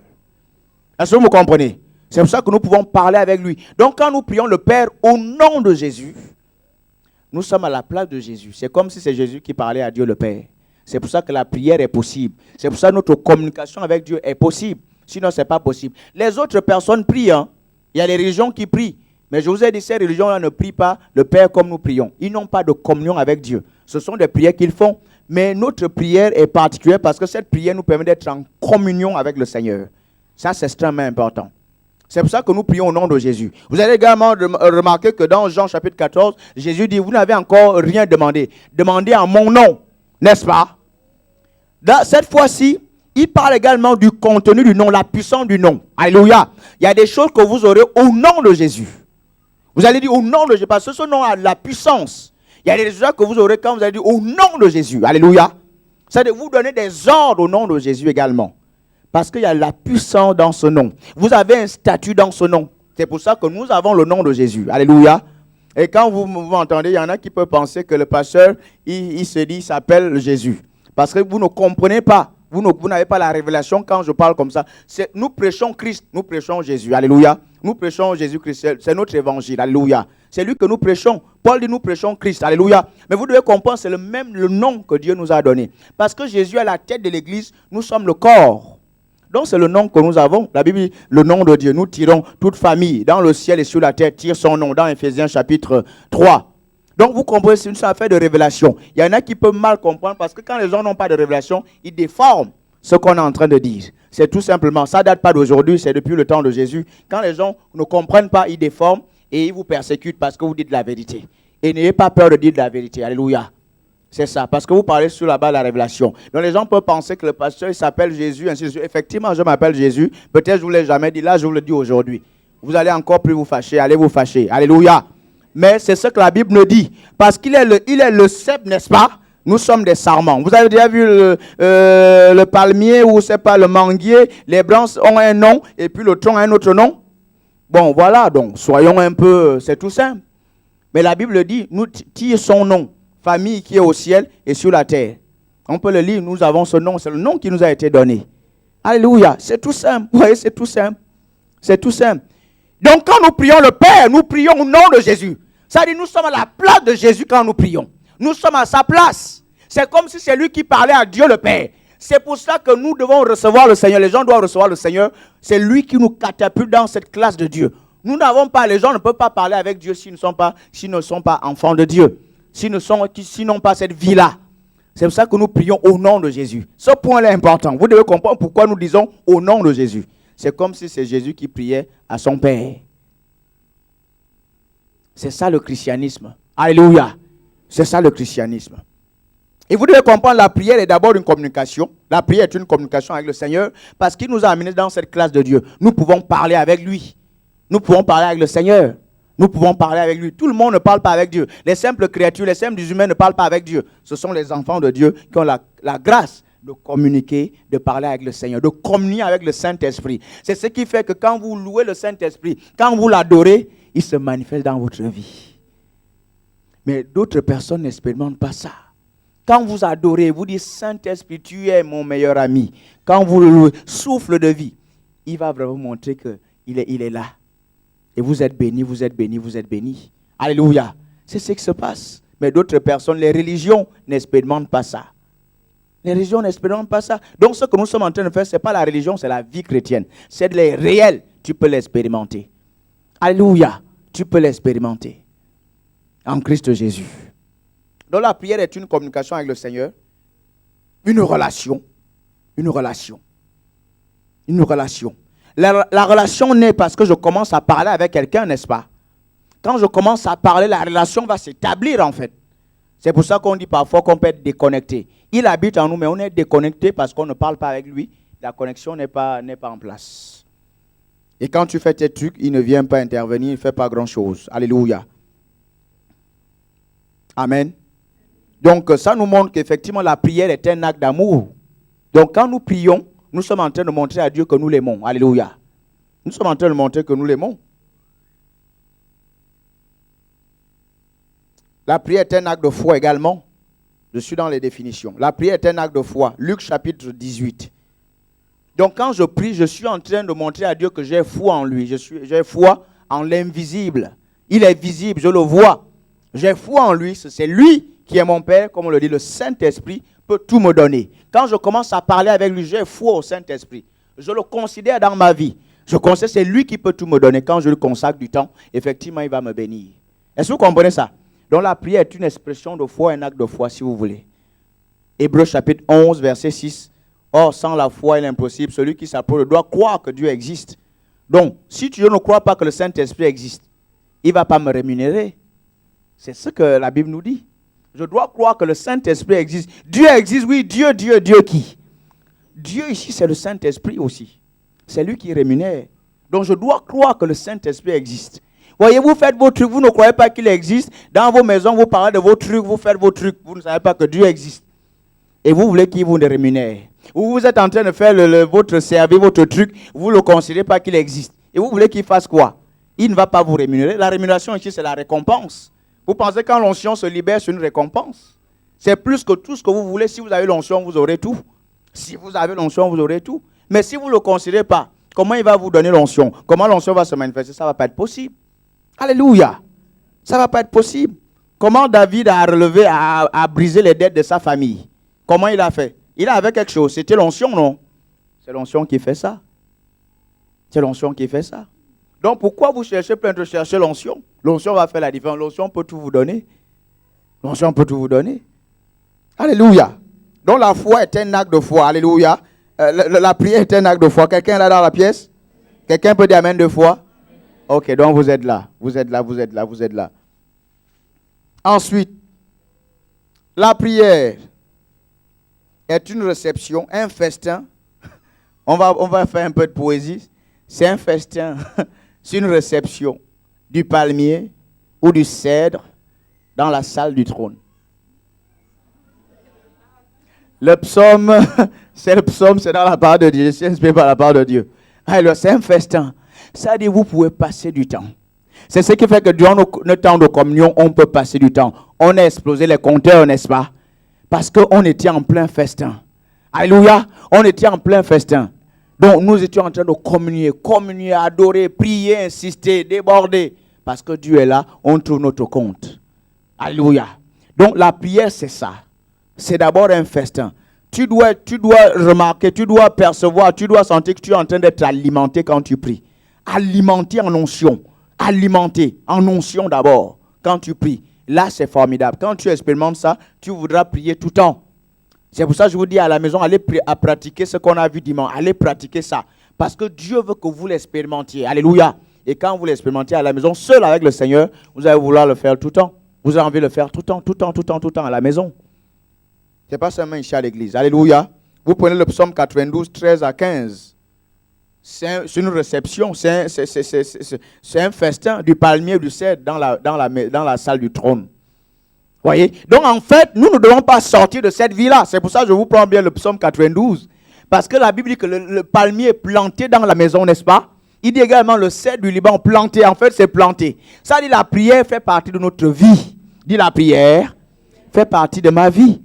Est-ce que vous me comprenez? C'est pour ça que nous pouvons parler avec lui. Donc, quand nous prions le Père au nom de Jésus, nous sommes à la place de Jésus. C'est comme si c'est Jésus qui parlait à Dieu le Père. C'est pour ça que la prière est possible. C'est pour ça que notre communication avec Dieu est possible. Sinon, ce n'est pas possible. Les autres personnes prient. Hein? Il y a les religions qui prient. Mais je vous ai dit, ces religions-là ne prient pas le Père comme nous prions. Ils n'ont pas de communion avec Dieu. Ce sont des prières qu'ils font. Mais notre prière est particulière parce que cette prière nous permet d'être en communion avec le Seigneur. Ça, c'est extrêmement important. C'est pour ça que nous prions au nom de Jésus. Vous allez également remarquer que dans Jean chapitre 14, Jésus dit, vous n'avez encore rien demandé. Demandez en mon nom, n'est-ce pas? Cette fois-ci, il parle également du contenu du nom, la puissance du nom. Alléluia. Il y a des choses que vous aurez au nom de Jésus. Vous allez dire au nom de Jésus, parce que ce nom a de la puissance. Il y a des résultats que vous aurez quand vous allez dire au nom de Jésus. Alléluia. C'est de vous donner des ordres au nom de Jésus également. Parce qu'il y a la puissance dans ce nom. Vous avez un statut dans ce nom. C'est pour ça que nous avons le nom de Jésus. Alléluia. Et quand vous m'entendez, il y en a qui peuvent penser que le pasteur, il se dit, il s'appelle Jésus. Parce que vous ne comprenez pas. Vous n'avez pas la révélation quand je parle comme ça. Nous prêchons Christ, nous prêchons Jésus. Alléluia. Nous prêchons Jésus-Christ. C'est notre évangile. Alléluia. C'est lui que nous prêchons. Paul dit nous prêchons Christ. Alléluia. Mais vous devez comprendre, c'est le nom que Dieu nous a donné. Parce que Jésus est la tête de l'église, nous sommes le corps. Donc c'est le nom que nous avons. La Bible dit le nom de Dieu. Nous tirons toute famille dans le ciel et sur la terre tire son nom dans Éphésiens chapitre 3. Donc vous comprenez, c'est une affaire de révélation. Il y en a qui peuvent mal comprendre parce que quand les gens n'ont pas de révélation, ils déforment ce qu'on est en train de dire. C'est tout simplement, ça ne date pas d'aujourd'hui, c'est depuis le temps de Jésus. Quand les gens ne comprennent pas, ils déforment et ils vous persécutent parce que vous dites la vérité. Et n'ayez pas peur de dire de la vérité. Alléluia. C'est ça, parce que vous parlez sur la base de la révélation. Donc les gens peuvent penser que le pasteur il s'appelle Jésus, ainsi de suite. Effectivement, je m'appelle Jésus. Peut-être je ne vous l'ai jamais dit, là je vous le dis aujourd'hui. Vous allez encore plus vous fâcher, allez vous fâcher. Alléluia. Mais c'est ce que la Bible nous dit. Parce qu'il est le cep, n'est-ce pas? Nous sommes des sarments. Vous avez déjà vu le palmier ou c'est pas le manguier, les branches ont un nom et puis le tronc a un autre nom. Bon, voilà, donc soyons un peu, c'est tout simple. Mais la Bible dit, nous tire son nom. Famille qui est au ciel et sur la terre. On peut le lire, nous avons ce nom, c'est le nom qui nous a été donné. Alléluia, c'est tout simple. Vous voyez, c'est tout simple. C'est tout simple. Donc quand nous prions le Père, nous prions au nom de Jésus. Ça dit, nous sommes à la place de Jésus quand nous prions. Nous sommes à sa place. C'est comme si c'est lui qui parlait à Dieu le Père. C'est pour ça que nous devons recevoir le Seigneur. Les gens doivent recevoir le Seigneur. C'est lui qui nous catapulte dans cette classe de Dieu. Nous n'avons pas, les gens ne peuvent pas parler avec Dieu s'ils ne sont pas enfants de Dieu. S'ils n'ont pas cette vie-là. C'est pour ça que nous prions au nom de Jésus. Ce point-là est important. Vous devez comprendre pourquoi nous disons au nom de Jésus. C'est comme si c'est Jésus qui priait à son Père. C'est ça le christianisme. Alléluia. C'est ça le christianisme. Et vous devez comprendre, la prière est d'abord une communication. La prière est une communication avec le Seigneur parce qu'il nous a amenés dans cette classe de Dieu. Nous pouvons parler avec lui. Nous pouvons parler avec le Seigneur. Nous pouvons parler avec lui. Tout le monde ne parle pas avec Dieu. Les simples créatures, les simples humains ne parlent pas avec Dieu. Ce sont les enfants de Dieu qui ont la grâce de communiquer, de parler avec le Seigneur, de communier avec le Saint-Esprit. C'est ce qui fait que quand vous louez le Saint-Esprit, quand vous l'adorez, il se manifeste dans votre vie. Mais d'autres personnes n'expérimentent pas ça. Quand vous adorez, vous dites Saint-Esprit, tu es mon meilleur ami. Quand vous le louez, souffle de vie, il va vraiment montrer qu'il est là. Et vous êtes bénis, vous êtes bénis, vous êtes bénis. Alléluia. C'est ce qui se passe. Mais d'autres personnes, les religions n'expérimentent pas ça. Les religions n'expérimentent pas ça. Donc ce que nous sommes en train de faire, ce n'est pas la religion, c'est la vie chrétienne. C'est les réels. Tu peux l'expérimenter. Alléluia. Tu peux l'expérimenter. En Christ Jésus. Donc la prière est une communication avec le Seigneur. Une relation. Une relation. Une relation. La relation naît parce que je commence à parler avec quelqu'un, n'est-ce pas? Quand je commence à parler, la relation va s'établir en fait. C'est pour ça qu'on dit parfois qu'on peut être déconnecté. Il habite en nous, mais on est déconnecté parce qu'on ne parle pas avec lui. La connexion n'est pas en place. Et quand tu fais tes trucs, il ne vient pas intervenir, il ne fait pas grand-chose. Alléluia. Amen. Donc ça nous montre qu'effectivement la prière est un acte d'amour. Donc quand nous prions, nous sommes en train de montrer à Dieu que nous l'aimons. Alléluia. Nous sommes en train de montrer que nous l'aimons. La prière est un acte de foi également. Je suis dans les définitions. La prière est un acte de foi. Luc chapitre 18. Donc quand je prie, je suis en train de montrer à Dieu que j'ai foi en lui. J'ai foi en l'invisible. Il est visible, je le vois. J'ai foi en lui. C'est lui qui est mon Père, comme on le dit. Le Saint-Esprit peut tout me donner. Quand je commence à parler avec lui, j'ai foi au Saint-Esprit. Je le considère dans ma vie. Je considère que c'est lui qui peut tout me donner. Quand je lui consacre du temps, effectivement, il va me bénir. Est-ce que vous comprenez ça? Donc la prière est une expression de foi, un acte de foi, si vous voulez. Hébreux chapitre 11, verset 6. Or, sans la foi, il est impossible. Celui qui s'approche doit croire que Dieu existe. Donc, si tu ne crois pas que le Saint-Esprit existe, il ne va pas me rémunérer. C'est ce que la Bible nous dit. Je dois croire que le Saint-Esprit existe. Dieu existe, oui, Dieu qui? Dieu ici, c'est le Saint-Esprit aussi. C'est lui qui rémunère. Donc, je dois croire que le Saint-Esprit existe. Voyez, vous faites vos trucs, vous ne croyez pas qu'il existe. Dans vos maisons, vous parlez de vos trucs, vous faites vos trucs. Vous ne savez pas que Dieu existe. Et vous voulez qu'il vous rémunère. Ou vous êtes en train de faire votre service, votre truc, vous ne considérez pas qu'il existe. Et vous voulez qu'il fasse quoi? Il ne va pas vous rémunérer. La rémunération ici, c'est la récompense. Vous pensez que quand l'onction se libère, c'est une récompense. C'est plus que tout ce que vous voulez. Si vous avez l'onction, vous aurez tout. Si vous avez l'onction, vous aurez tout. Mais si vous ne le considérez pas, comment il va vous donner l'onction? Comment l'onction va se manifester? Ça ne va pas être possible. Alléluia. Ça ne va pas être possible. Comment David a relevé, a brisé les dettes de sa famille? Comment il a fait? Il avait quelque chose. C'était l'onction, non? C'est l'onction qui fait ça. C'est l'onction qui fait ça. Donc pourquoi vous cherchez plein de chercher l'onction? L'onction va faire la différence. L'onction peut tout vous donner. L'onction peut tout vous donner. Alléluia. Donc la foi est un acte de foi. Alléluia. La prière est un acte de foi. Quelqu'un est là dans la pièce? Quelqu'un peut dire amen de foi? Ok, donc vous êtes là. Vous êtes là, vous êtes là, vous êtes là. Ensuite, la prière est une réception, un festin. On va faire un peu de poésie. C'est un festin, c'est une réception du palmier ou du cèdre dans la salle du trône. Le psaume, c'est dans la part de Dieu. C'est inspiré par la part de Dieu. Alors, c'est un festin. Ça dit, vous pouvez passer du temps. C'est ce qui fait que durant nos temps de communion, on peut passer du temps. On a explosé les compteurs, n'est-ce pas? Parce qu'on était en plein festin. Alléluia. On était en plein festin. Donc, nous étions en train de communier, adorer, prier, insister, déborder. Parce que Dieu est là, on trouve notre compte. Alléluia. Donc, la prière, c'est ça. C'est d'abord un festin. Tu dois remarquer, tu dois percevoir, tu dois sentir que tu es en train d'être alimenté quand tu pries. Alimenté en onction. Alimenté en onction d'abord quand tu pries. Là, c'est formidable. Quand tu expérimentes ça, tu voudras prier tout le temps. C'est pour ça que je vous dis à la maison, allez pratiquer ce qu'on a vu dimanche. Allez pratiquer ça. Parce que Dieu veut que vous l'expérimentiez. Alléluia. Et quand vous l'expérimentez à la maison, seul avec le Seigneur, vous allez vouloir le faire tout le temps. Vous avez envie de le faire tout le temps à la maison. Ce n'est pas seulement ici à l'église. Alléluia. Vous prenez le psaume 92, 13 à 15. C'est une réception. C'est un festin du palmier et du cèdre dans la salle du trône. Voyez? Donc en fait, nous ne devons pas sortir de cette vie-là. C'est pour ça que je vous prends bien le psaume 92. Parce que la Bible dit que le palmier est planté dans la maison, n'est-ce pas? Il dit également le cèdre du Liban planté. En fait, c'est planté. Ça dit la prière fait partie de notre vie. Dit la prière fait partie de ma vie.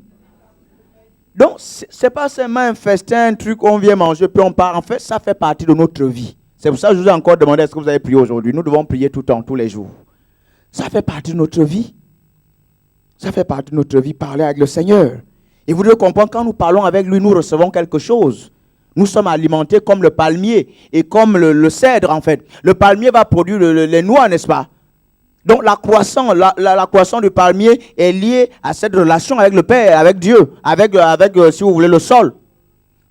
Donc, ce n'est pas seulement un festin, un truc, on vient manger, puis on part. En fait, ça fait partie de notre vie. C'est pour ça que je vous ai encore demandé est-ce que vous avez prié aujourd'hui. Nous devons prier tout le temps, tous les jours. Ça fait partie de notre vie. Ça fait partie de notre vie, parler avec le Seigneur. Et vous devez comprendre, quand nous parlons avec lui, nous recevons quelque chose. Nous sommes alimentés comme le palmier et comme le cèdre, en fait. Le palmier va produire les noix, n'est-ce pas? Donc la croissance du palmier est liée à cette relation avec le Père, avec Dieu, avec si vous voulez, le sol.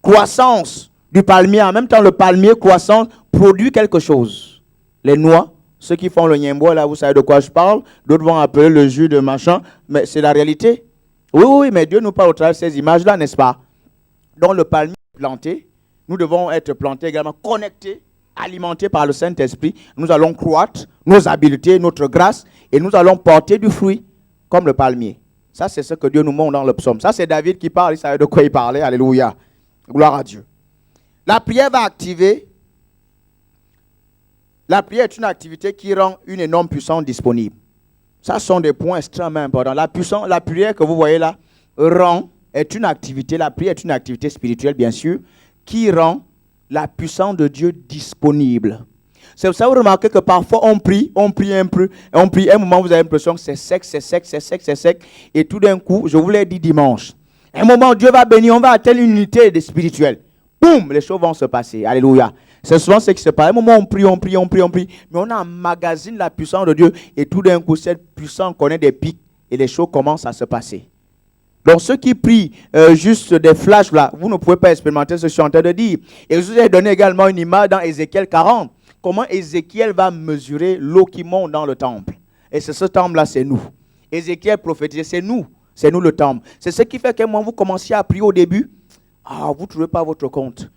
Croissance du palmier, en même temps le palmier croissant produit quelque chose. Les noix Ceux qui font le niembo, là, vous savez de quoi je parle. D'autres vont appeler le jus de machin. Mais c'est la réalité. Oui, mais Dieu nous parle au travers de ces images-là, n'est-ce pas? Donc le palmier est planté. Nous devons être plantés également, connectés, alimentés par le Saint-Esprit. Nous allons croître nos habiletés, notre grâce, et nous allons porter du fruit, comme le palmier. Ça, c'est ce que Dieu nous montre dans le psaume. Ça, c'est David qui parle, il savait de quoi il parlait. Alléluia. Gloire à Dieu. La prière va activer. La prière est une activité qui rend une énorme puissance disponible. Ça sont des points extrêmement importants. La prière que vous voyez là, est une activité, la prière est une activité spirituelle, bien sûr, qui rend la puissance de Dieu disponible. C'est pour ça que vous remarquez que parfois on prie un peu, un moment vous avez l'impression que c'est sec, et tout d'un coup, je vous l'ai dit dimanche, un moment Dieu va bénir, on va atteindre une unité spirituelle. Boum, les choses vont se passer. Alléluia. C'est souvent ce qui se passe. À un moment, on prie, mais on emmagasine la puissance de Dieu, et tout d'un coup, cette puissance connaît des pics, et les choses commencent à se passer. Donc, ceux qui prient juste des flashs, là, vous ne pouvez pas expérimenter ce que je suis en train de dire. Et je vous ai donné également une image dans Ézéchiel 40. Comment Ézéchiel va mesurer l'eau qui monte dans le temple. Et c'est ce temple-là, c'est nous. Ézéchiel prophétisait, c'est nous le temple. C'est ce qui fait qu'à un moment, vous commenciez à prier au début. Vous ne trouvez pas votre compte.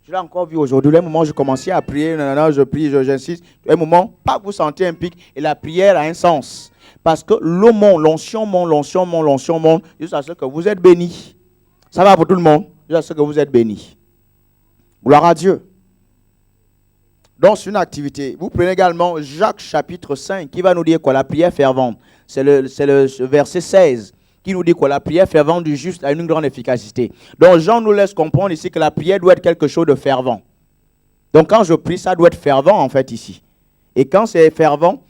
Je l'ai encore vu aujourd'hui. À un moment, je commençais à prier, je prie, j'insiste. À un moment, vous sentez un pic et la prière a un sens. Parce que l'eau monte, l'onction monte, jusqu'à ce que vous êtes bénis. Ça va pour tout le monde, jusqu'à ce que vous êtes bénis. Gloire à Dieu. Donc, c'est une activité. Vous prenez également Jacques chapitre 5 qui va nous dire quoi? La prière fervente. C'est le verset 16 qui nous dit quoi? La prière fervente du juste a une grande efficacité. Donc, Jean nous laisse comprendre ici que la prière doit être quelque chose de fervent. Donc, quand je prie, ça doit être fervent en fait ici. Et quand c'est fervent,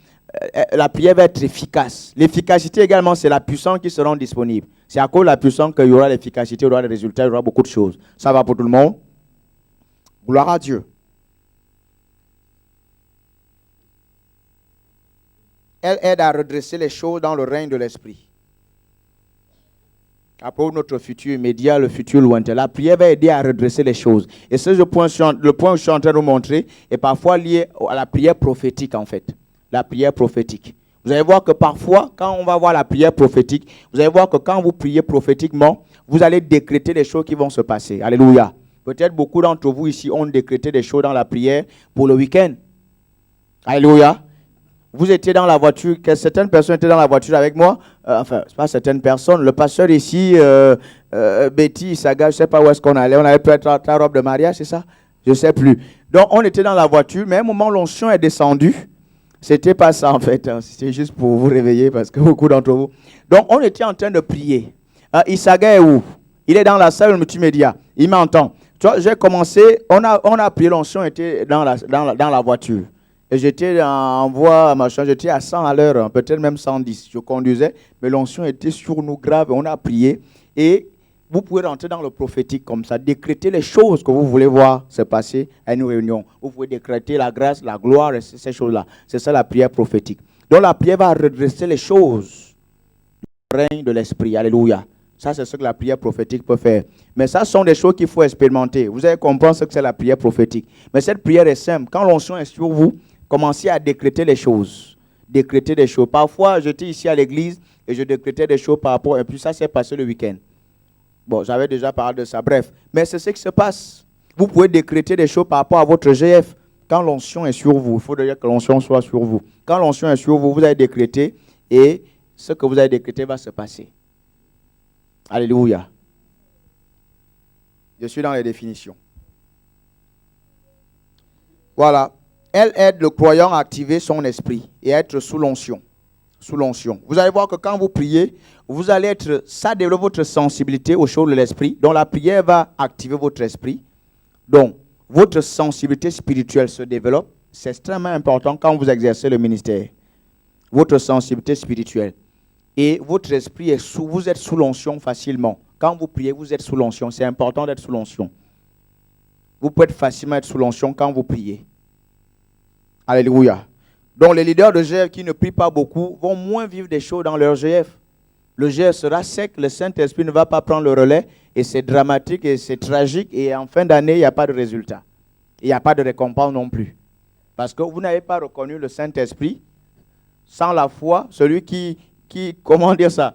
la prière va être efficace. L'efficacité également, c'est la puissance qui sera disponible. C'est à cause de la puissance qu'il y aura l'efficacité, il y aura les résultats, il y aura beaucoup de choses. Ça va pour tout le monde? Gloire à Dieu. Elle aide à redresser les choses dans le règne de l'esprit. Après notre futur immédiat, le futur lointain. La prière va aider à redresser les choses. Et c'est le point que je suis en train de vous montrer est parfois lié à la prière prophétique en fait. La prière prophétique. Vous allez voir que parfois, quand on va voir la prière prophétique, vous allez voir que quand vous priez prophétiquement, vous allez décréter les choses qui vont se passer. Alléluia. Peut-être beaucoup d'entre vous ici ont décrété des choses dans la prière pour le week-end. Alléluia. Vous étiez dans la voiture, certaines personnes étaient dans la voiture avec moi. Enfin, c'est pas certaines personnes. Le pasteur ici, Betty, Saga, je ne sais pas où est-ce qu'on allait. On avait peut-être ta robe de mariage, c'est ça? Je ne sais plus. Donc, on était dans la voiture, mais à un moment, l'onction est descendue. C'était pas ça en fait, hein. C'était juste pour vous réveiller parce que beaucoup d'entre vous. Donc on était en train de prier. Isaga est où? Il est dans la salle multimédia. Il m'entend. Tu vois, j'ai commencé, on a prié, l'onction était dans la voiture. Et j'étais en voie, machin, j'étais à 100 à l'heure, peut-être même 110. Je conduisais, mais l'onction était sur nous grave. On a prié et vous pouvez rentrer dans le prophétique comme ça, décréter les choses que vous voulez voir se passer à une réunion. Vous pouvez décréter la grâce, la gloire, ces choses-là. C'est ça la prière prophétique. Donc la prière va redresser les choses du règne de l'esprit. Alléluia. Ça, c'est ce que la prière prophétique peut faire. Mais ça, ce sont des choses qu'il faut expérimenter. Vous allez comprendre ce que c'est la prière prophétique. Mais cette prière est simple. Quand l'onction est sur vous, commencez à décréter les choses. Décréter des choses. Parfois, j'étais ici à l'église et je décrétais des choses par rapport... Et puis ça s'est passé le week-end. Bon, j'avais déjà parlé de ça, bref. Mais c'est ce qui se passe. Vous pouvez décréter des choses par rapport à votre GF. Quand l'onction est sur vous, il faut dire que l'onction soit sur vous. Quand l'onction est sur vous, vous allez décréter et ce que vous avez décrété va se passer. Alléluia. Je suis dans les définitions. Voilà. Elle aide le croyant à activer son esprit et à être sous l'onction. Sous l'onction. Vous allez voir que quand vous priez, vous allez être, ça développe votre sensibilité aux choses de l'esprit. Donc la prière va activer votre esprit. Donc votre sensibilité spirituelle se développe. C'est extrêmement important quand vous exercez le ministère. Votre sensibilité spirituelle. Et votre esprit est sous, vous êtes sous l'onction facilement. Quand vous priez, vous êtes sous l'onction. C'est important d'être sous l'onction. Vous pouvez facilement être sous l'onction quand vous priez. Alléluia. Donc les leaders de GF qui ne prient pas beaucoup vont moins vivre des choses dans leur GF. Le GF sera sec, le Saint-Esprit ne va pas prendre le relais et c'est dramatique et c'est tragique et en fin d'année, il n'y a pas de résultat. Il n'y a pas de récompense non plus. Parce que vous n'avez pas reconnu le Saint-Esprit. Sans la foi, celui qui comment dire ça?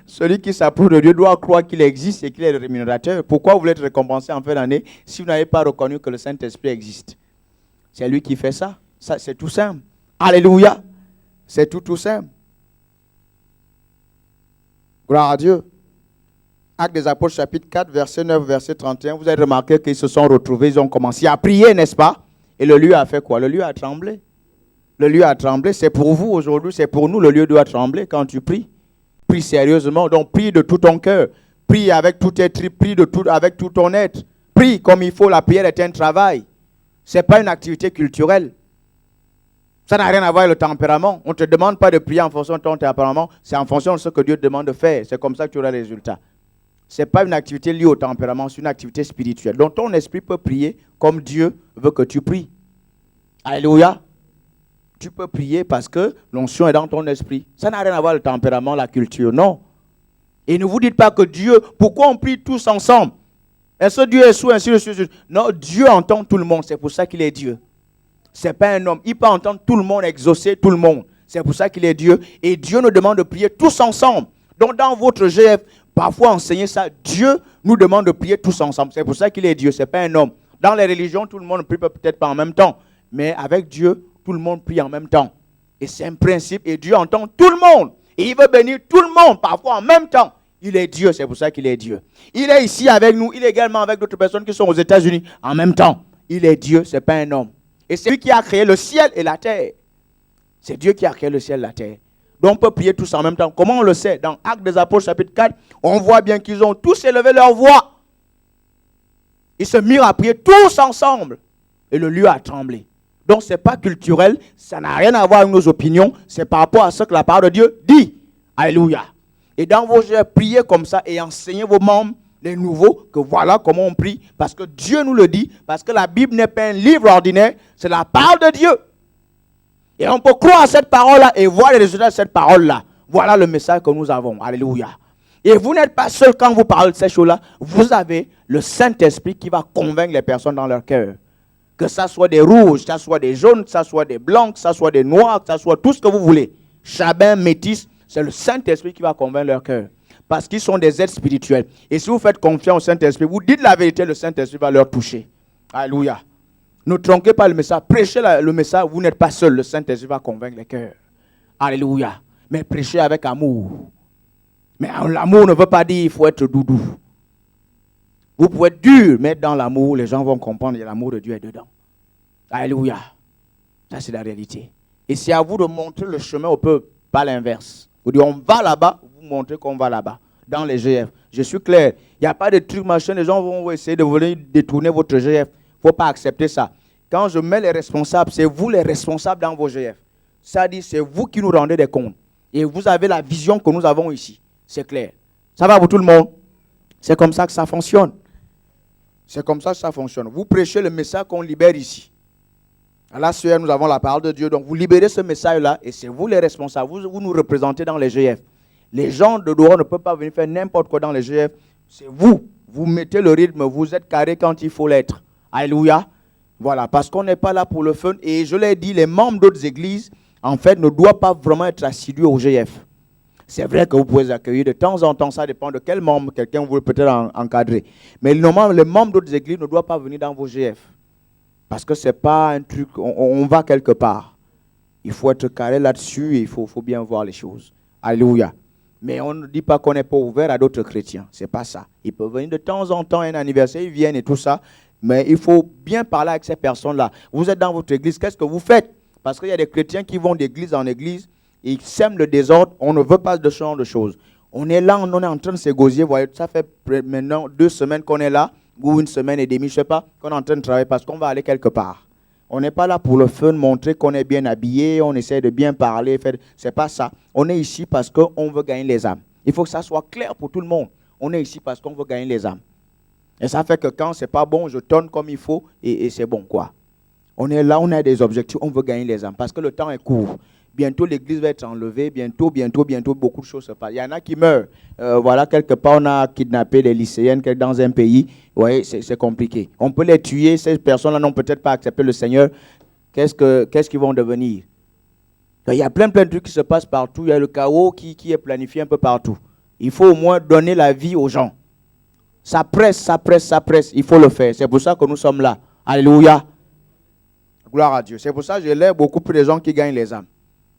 Celui qui s'approche de Dieu doit croire qu'il existe et qu'il est le rémunérateur. Pourquoi vous voulez être récompensé en fin d'année si vous n'avez pas reconnu que le Saint-Esprit existe? C'est lui qui fait ça. Ça, c'est tout simple. Alléluia. C'est tout simple. Gloire à Dieu. Actes des Apôtres, chapitre 4, verset 9, verset 31. Vous avez remarqué qu'ils se sont retrouvés, ils ont commencé à prier, n'est-ce pas? Et le lieu a fait quoi? Le lieu a tremblé. Le lieu a tremblé. C'est pour vous aujourd'hui, c'est pour nous. Le lieu doit trembler quand tu pries. Prie sérieusement. Donc, prie de tout ton cœur. Prie avec tout tes tripes. Prie avec tout ton être. Prie comme il faut. La prière est un travail. Ce n'est pas une activité culturelle. Ça n'a rien à voir avec le tempérament. On ne te demande pas de prier en fonction de ton tempérament. C'est en fonction de ce que Dieu te demande de faire. C'est comme ça que tu auras les résultats. Ce n'est pas une activité liée au tempérament. C'est une activité spirituelle. Donc, ton esprit peut prier comme Dieu veut que tu pries. Alléluia. Tu peux prier parce que l'onction est dans ton esprit. Ça n'a rien à voir avec le tempérament, la culture, non. Et ne vous dites pas que Dieu, pourquoi on prie tous ensemble? Est-ce que Dieu est sous ainsi de suite? Non, Dieu entend tout le monde, c'est pour ça qu'il est Dieu. Ce n'est pas un homme, il peut entendre tout le monde, exaucer tout le monde. C'est pour ça qu'il est Dieu. Et Dieu nous demande de prier tous ensemble. Donc dans votre GF, parfois enseigner ça, Dieu nous demande de prier tous ensemble. C'est pour ça qu'il est Dieu, ce n'est pas un homme. Dans les religions, tout le monde ne prie peut-être pas en même temps. Mais avec Dieu, tout le monde prie en même temps. Et c'est un principe. Et Dieu entend tout le monde. Et il veut bénir tout le monde, parfois en même temps. Il est Dieu, c'est pour ça qu'il est Dieu. Il est ici avec nous. Il est également avec d'autres personnes qui sont aux États-Unis en même temps. Il est Dieu, ce n'est pas un homme. Et c'est lui qui a créé le ciel et la terre. C'est Dieu qui a créé le ciel et la terre. Donc on peut prier tous en même temps. Comment on le sait? Dans Actes des Apôtres, chapitre 4, on voit bien qu'ils ont tous élevé leur voix. Ils se mirent à prier tous ensemble. Et le lieu a tremblé. Donc, ce n'est pas culturel, ça n'a rien à voir avec nos opinions, c'est par rapport à ce que la parole de Dieu dit. Alléluia. Et dans vos jeux, priez comme ça et enseignez vos membres, les nouveaux, que voilà comment on prie, parce que Dieu nous le dit, parce que la Bible n'est pas un livre ordinaire, c'est la parole de Dieu. Et on peut croire à cette parole-là et voir les résultats de cette parole-là. Voilà le message que nous avons. Alléluia. Et vous n'êtes pas seul quand vous parlez de ces choses-là, vous avez le Saint-Esprit qui va convaincre les personnes dans leur cœur. Que ça soit des rouges, que ça soit des jaunes, que ça soit des blancs, que ça soit des noirs, que ça soit tout ce que vous voulez. Chabin, métis, c'est le Saint-Esprit qui va convaincre leur cœur. Parce qu'ils sont des êtres spirituels. Et si vous faites confiance au Saint-Esprit, vous dites la vérité, le Saint-Esprit va leur toucher. Alléluia. Ne tronquez pas le message. Prêchez le message, vous n'êtes pas seul. Le Saint-Esprit va convaincre les cœurs. Alléluia. Mais prêchez avec amour. Mais l'amour ne veut pas dire qu'il faut être doudou. Vous pouvez être dur, mais dans l'amour, les gens vont comprendre que l'amour de Dieu est dedans. Alléluia. Ça, c'est la réalité. Et c'est à vous de montrer le chemin au peuple, pas l'inverse. Vous dites, on va là-bas, vous montrez qu'on va là-bas. Dans les GF. Je suis clair. Il n'y a pas de trucs machin. Les gens vont essayer de venir détourner votre GF. Il ne faut pas accepter ça. Quand je mets les responsables, c'est vous les responsables dans vos GF. Ça dit, c'est vous qui nous rendez des comptes. Et vous avez la vision que nous avons ici. C'est clair. Ça va pour tout le monde? C'est comme ça que ça fonctionne. C'est comme ça que ça fonctionne. Vous prêchez le message qu'on libère ici. À la sueur, nous avons la parole de Dieu. Donc, vous libérez ce message-là et c'est vous les responsables. Vous nous représentez dans les GF. Les gens de dehors ne peuvent pas venir faire n'importe quoi dans les GF. C'est vous. Vous mettez le rythme. Vous êtes carré quand il faut l'être. Alléluia. Voilà. Parce qu'on n'est pas là pour le fun. Et je l'ai dit, les membres d'autres églises, en fait, ne doivent pas vraiment être assidus au GF. C'est vrai que vous pouvez accueillir de temps en temps, ça dépend de quel membre, quelqu'un vous peut-être encadrer. Mais normalement, les membres d'autres églises ne doivent pas venir dans vos GF. Parce que ce n'est pas un truc, on va quelque part. Il faut être carré là-dessus et il faut bien voir les choses. Alléluia. Mais on ne dit pas qu'on n'est pas ouvert à d'autres chrétiens. Ce n'est pas ça. Ils peuvent venir de temps en temps à un anniversaire, ils viennent et tout ça. Mais il faut bien parler avec ces personnes-là. Vous êtes dans votre église, qu'est-ce que vous faites? Parce qu'il y a des chrétiens qui vont d'église en église. Ils sèment le désordre, on ne veut pas de ce genre de choses. On est là, on est en train de s'égosier. Voyez, ça fait maintenant 2 semaines qu'on est là, ou 1 semaine et demie, je ne sais pas, qu'on est en train de travailler parce qu'on va aller quelque part. On n'est pas là pour le fun, montrer qu'on est bien habillé, on essaie de bien parler. Ce n'est pas ça. On est ici parce qu'on veut gagner les âmes. Il faut que ça soit clair pour tout le monde. On est ici parce qu'on veut gagner les âmes. Et ça fait que quand ce n'est pas bon, je tourne comme il faut et c'est bon quoi. On est là, on a des objectifs, on veut gagner les âmes parce que le temps est court. Bientôt, l'église va être enlevée. Bientôt, beaucoup de choses se passent. Il y en a qui meurent. Voilà, quelque part, on a kidnappé les lycéennes dans un pays. Oui, c'est compliqué. On peut les tuer. Ces personnes-là n'ont peut-être pas accepté le Seigneur. qu'est-ce qu'ils vont devenir? Donc, il y a plein de trucs qui se passent partout. Il y a le chaos qui est planifié un peu partout. Il faut au moins donner la vie aux gens. Ça presse. Il faut le faire. C'est pour ça que nous sommes là. Alléluia. Gloire à Dieu. C'est pour ça que je lève beaucoup plus de gens qui gagnent les âmes.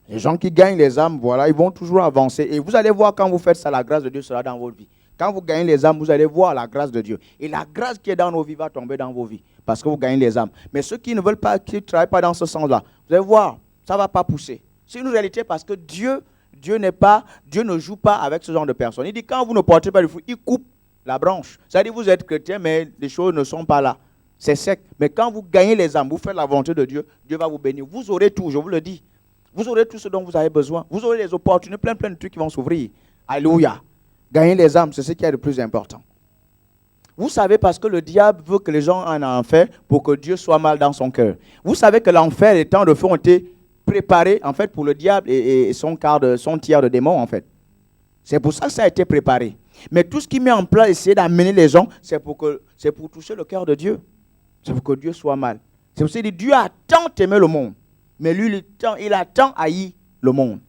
Les gens qui gagnent les âmes, voilà, ils vont toujours avancer. Et vous allez voir quand vous faites ça, la grâce de Dieu sera dans votre vie. Quand vous gagnez les âmes, vous allez voir la grâce de Dieu. Et la grâce qui est dans nos vies va tomber dans vos vies. Parce que vous gagnez les âmes. Mais ceux qui ne veulent pas, qui ne travaillent pas dans ce sens-là, vous allez voir, ça ne va pas pousser. C'est une réalité parce que Dieu ne joue pas avec ce genre de personnes. Il dit quand vous ne portez pas le fruit, il coupe la branche. C'est-à-dire vous êtes chrétien, mais les choses ne sont pas là. C'est sec. Mais quand vous gagnez les âmes, vous faites la volonté de Dieu, Dieu va vous bénir. Vous aurez tout, je vous le dis. Vous aurez tout ce dont vous avez besoin. Vous aurez les opportunités, plein de trucs qui vont s'ouvrir. Alléluia. Gagner les âmes, c'est ce qui est le plus important. Vous savez, parce que le diable veut que les gens en enfer pour que Dieu soit mal dans son cœur. Vous savez que l'enfer, les temps de feu ont été préparés en fait pour le diable et son tiers de démons en fait. C'est pour ça que ça a été préparé. Mais tout ce qui met en place, essayer d'amener les gens, c'est pour toucher le cœur de Dieu. C'est pour que Dieu soit mal. C'est pour ça qu'il dit Dieu a tant aimé le monde. Mais lui, il a tant haï le monde.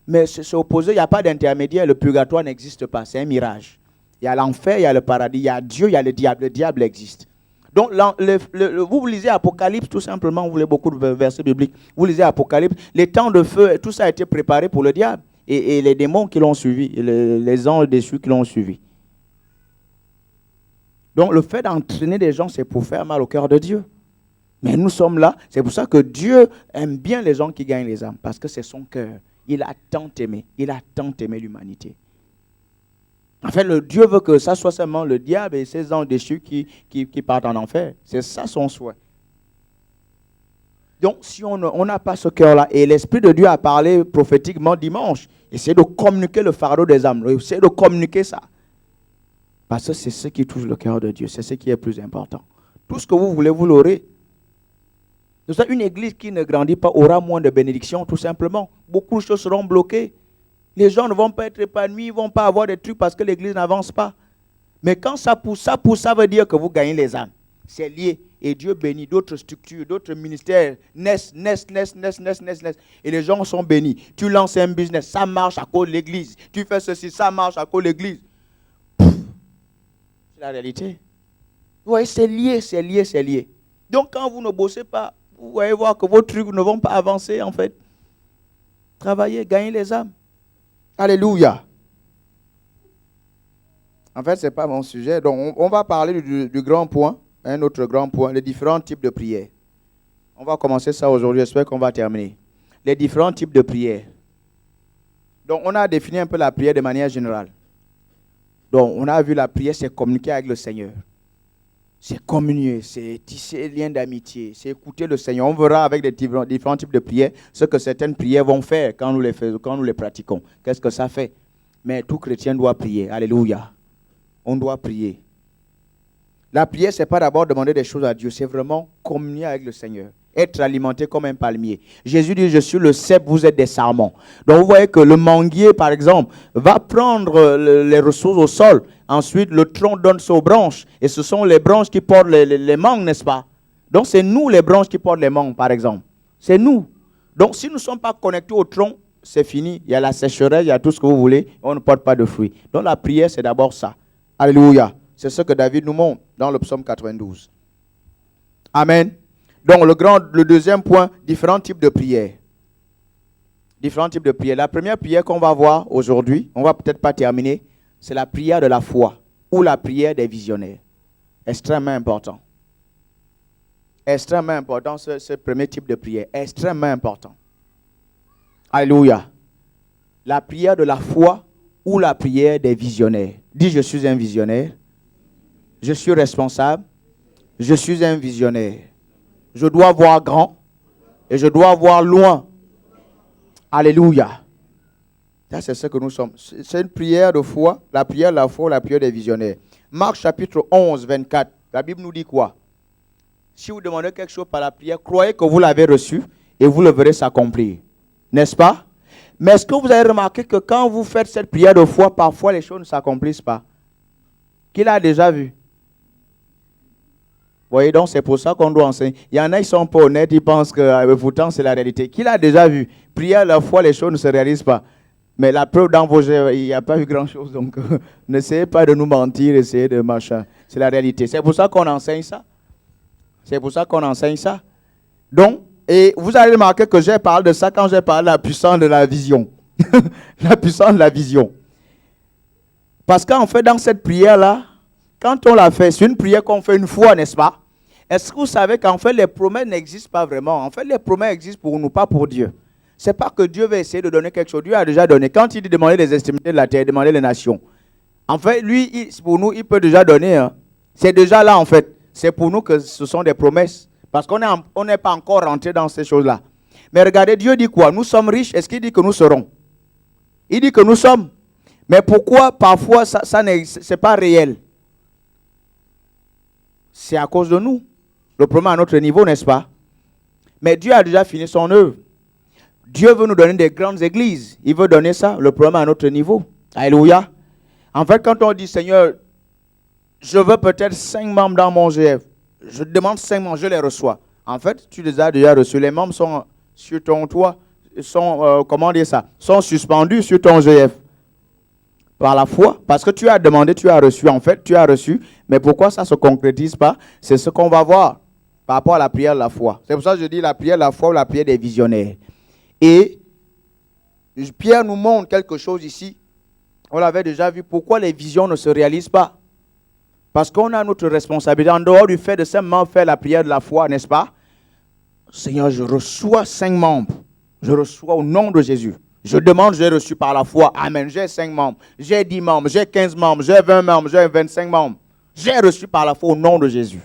Mais c'est opposé, il n'y a pas d'intermédiaire, le purgatoire n'existe pas, c'est un mirage. Il y a l'enfer, il y a le paradis, il y a Dieu, il y a le diable existe. Donc, vous lisez Apocalypse, tout simplement, vous voulez beaucoup de versets bibliques, vous lisez Apocalypse, les temps de feu, tout ça a été préparé pour le diable, et les démons qui l'ont suivi, et les anges déçus qui l'ont suivi. Donc, le fait d'entraîner des gens, c'est pour faire mal au cœur de Dieu. Mais nous sommes là, c'est pour ça que Dieu aime bien les gens qui gagnent les âmes, parce que c'est son cœur. Il a tant aimé l'humanité. En fait, Dieu veut que ça soit seulement le diable et ses anges déchus qui partent en enfer. C'est ça son souhait. Donc, si on n'a pas ce cœur-là, et l'Esprit de Dieu a parlé prophétiquement dimanche, essayez de communiquer le fardeau des âmes, essayez de communiquer ça. Parce que c'est ce qui touche le cœur de Dieu, c'est ce qui est le plus important. Tout ce que vous voulez, vous l'aurez. Une église qui ne grandit pas aura moins de bénédictions, tout simplement. Beaucoup de choses seront bloquées. Les gens ne vont pas être épanouis, ils ne vont pas avoir des trucs parce que l'église n'avance pas. Mais quand ça pousse, ça veut dire que vous gagnez les âmes. C'est lié. Et Dieu bénit d'autres structures, d'autres ministères naissent. Et les gens sont bénis. Tu lances un business, ça marche à cause de l'église. Tu fais ceci, ça marche à cause de l'église. C'est la réalité. Vous voyez, c'est lié. Donc quand vous ne bossez pas, vous allez voir que vos trucs ne vont pas avancer en fait. Travaillez, gagnez les âmes. Alléluia. En fait, ce n'est pas mon sujet. Donc, on va parler du grand point, un autre grand point, les différents types de prières. On va commencer ça aujourd'hui, j'espère qu'on va terminer. Les différents types de prières. Donc, on a défini un peu la prière de manière générale. Donc, on a vu la prière, c'est communiquer avec le Seigneur. C'est communier, c'est tisser des liens d'amitié, c'est écouter le Seigneur. On verra avec les différents types de prières ce que certaines prières vont faire quand nous les pratiquons. Qu'est-ce que ça fait? Mais tout chrétien doit prier. Alléluia. On doit prier. La prière, ce n'est pas d'abord demander des choses à Dieu, c'est vraiment communier avec le Seigneur. Être alimenté comme un palmier. Jésus dit, je suis le cep, vous êtes des sarments. Donc vous voyez que le manguier, par exemple, va prendre les ressources au sol. Ensuite, le tronc donne ses branches. Et ce sont les branches qui portent les mangues, n'est-ce pas? Donc c'est nous les branches qui portent les mangues, par exemple. C'est nous. Donc si nous ne sommes pas connectés au tronc, c'est fini. Il y a la sécheresse, il y a tout ce que vous voulez. On ne porte pas de fruits. Donc la prière, c'est d'abord ça. Alléluia. C'est ce que David nous montre dans le psaume 92. Amen. Donc, le deuxième point, différents types de prières. Différents types de prières. La première prière qu'on va voir aujourd'hui, on ne va peut-être pas terminer, c'est la prière de la foi ou la prière des visionnaires. Extrêmement important. Extrêmement important, ce premier type de prière. Extrêmement important. Alléluia. La prière de la foi ou la prière des visionnaires. Dis, je suis un visionnaire. Je suis responsable. Je suis un visionnaire. Je dois voir grand et je dois voir loin. Alléluia. Ça, c'est ce que nous sommes. C'est une prière de foi, la prière de la foi, la prière des visionnaires. Marc chapitre 11, 24. La Bible nous dit quoi? Si vous demandez quelque chose par la prière, croyez que vous l'avez reçu et vous le verrez s'accomplir. N'est-ce pas? Mais est-ce que vous avez remarqué que quand vous faites cette prière de foi, parfois les choses ne s'accomplissent pas? Qui l'a déjà vu? voyez, donc c'est pour ça qu'on doit enseigner. Il y en a, ils sont pas honnêtes, ils pensent que pourtant c'est la réalité. Qui l'a déjà vu? Prier à la fois, les choses ne se réalisent pas. Mais la preuve dans vos jeux, il n'y a pas eu grand-chose. Donc, n'essayez pas de nous mentir, essayez de machin. C'est la réalité. C'est pour ça qu'on enseigne ça. C'est pour ça qu'on enseigne ça. Donc, et vous allez remarquer que j'ai parlé de ça quand j'ai parlé de la puissance de la vision. La puissance de la vision. Parce qu'en fait, dans cette prière-là, quand on la fait, c'est une prière qu'on fait une fois, n'est-ce pas? Est-ce que vous savez qu'en fait, les promesses n'existent pas vraiment? En fait, les promesses existent pour nous, pas pour Dieu. Ce n'est pas que Dieu va essayer de donner quelque chose. Dieu a déjà donné. Quand il dit demander les extrémités de la terre, demander les nations. En fait, lui, pour nous, il peut déjà donner. Hein. C'est déjà là, en fait. C'est pour nous que ce sont des promesses. Parce qu'on n'est pas encore rentré dans ces choses-là. Mais regardez, Dieu dit quoi? Nous sommes riches. Est-ce qu'il dit que nous serons? Il dit que nous sommes. Mais pourquoi parfois ça n'est pas réel? C'est à cause de nous. Le problème à notre niveau, n'est-ce pas? Mais Dieu a déjà fini son œuvre. Dieu veut nous donner des grandes églises. Il veut donner ça, le problème à notre niveau. Alléluia. En fait, quand on dit, Seigneur, je veux peut-être 5 membres dans mon GF. Je demande 5 membres, je les reçois. En fait, tu les as déjà reçus. Les membres sont sur ton toit, sont suspendus sur ton GF. Par la foi, parce que tu as demandé, tu as reçu. En fait, tu as reçu. Mais pourquoi ça ne se concrétise pas? C'est ce qu'on va voir par rapport à la prière de la foi. C'est pour ça que je dis la prière de la foi ou la prière des visionnaires. Et Pierre nous montre quelque chose ici. On l'avait déjà vu. Pourquoi les visions ne se réalisent pas? Parce qu'on a notre responsabilité. En dehors du fait de simplement faire la prière de la foi, n'est-ce pas? Seigneur, je reçois 5 membres. Je reçois au nom de Jésus. Je demande, j'ai reçu par la foi. Amen. J'ai 5 membres. J'ai 10 membres. J'ai 15 membres. J'ai 20 membres. J'ai 25 membres. J'ai reçu par la foi au nom de Jésus.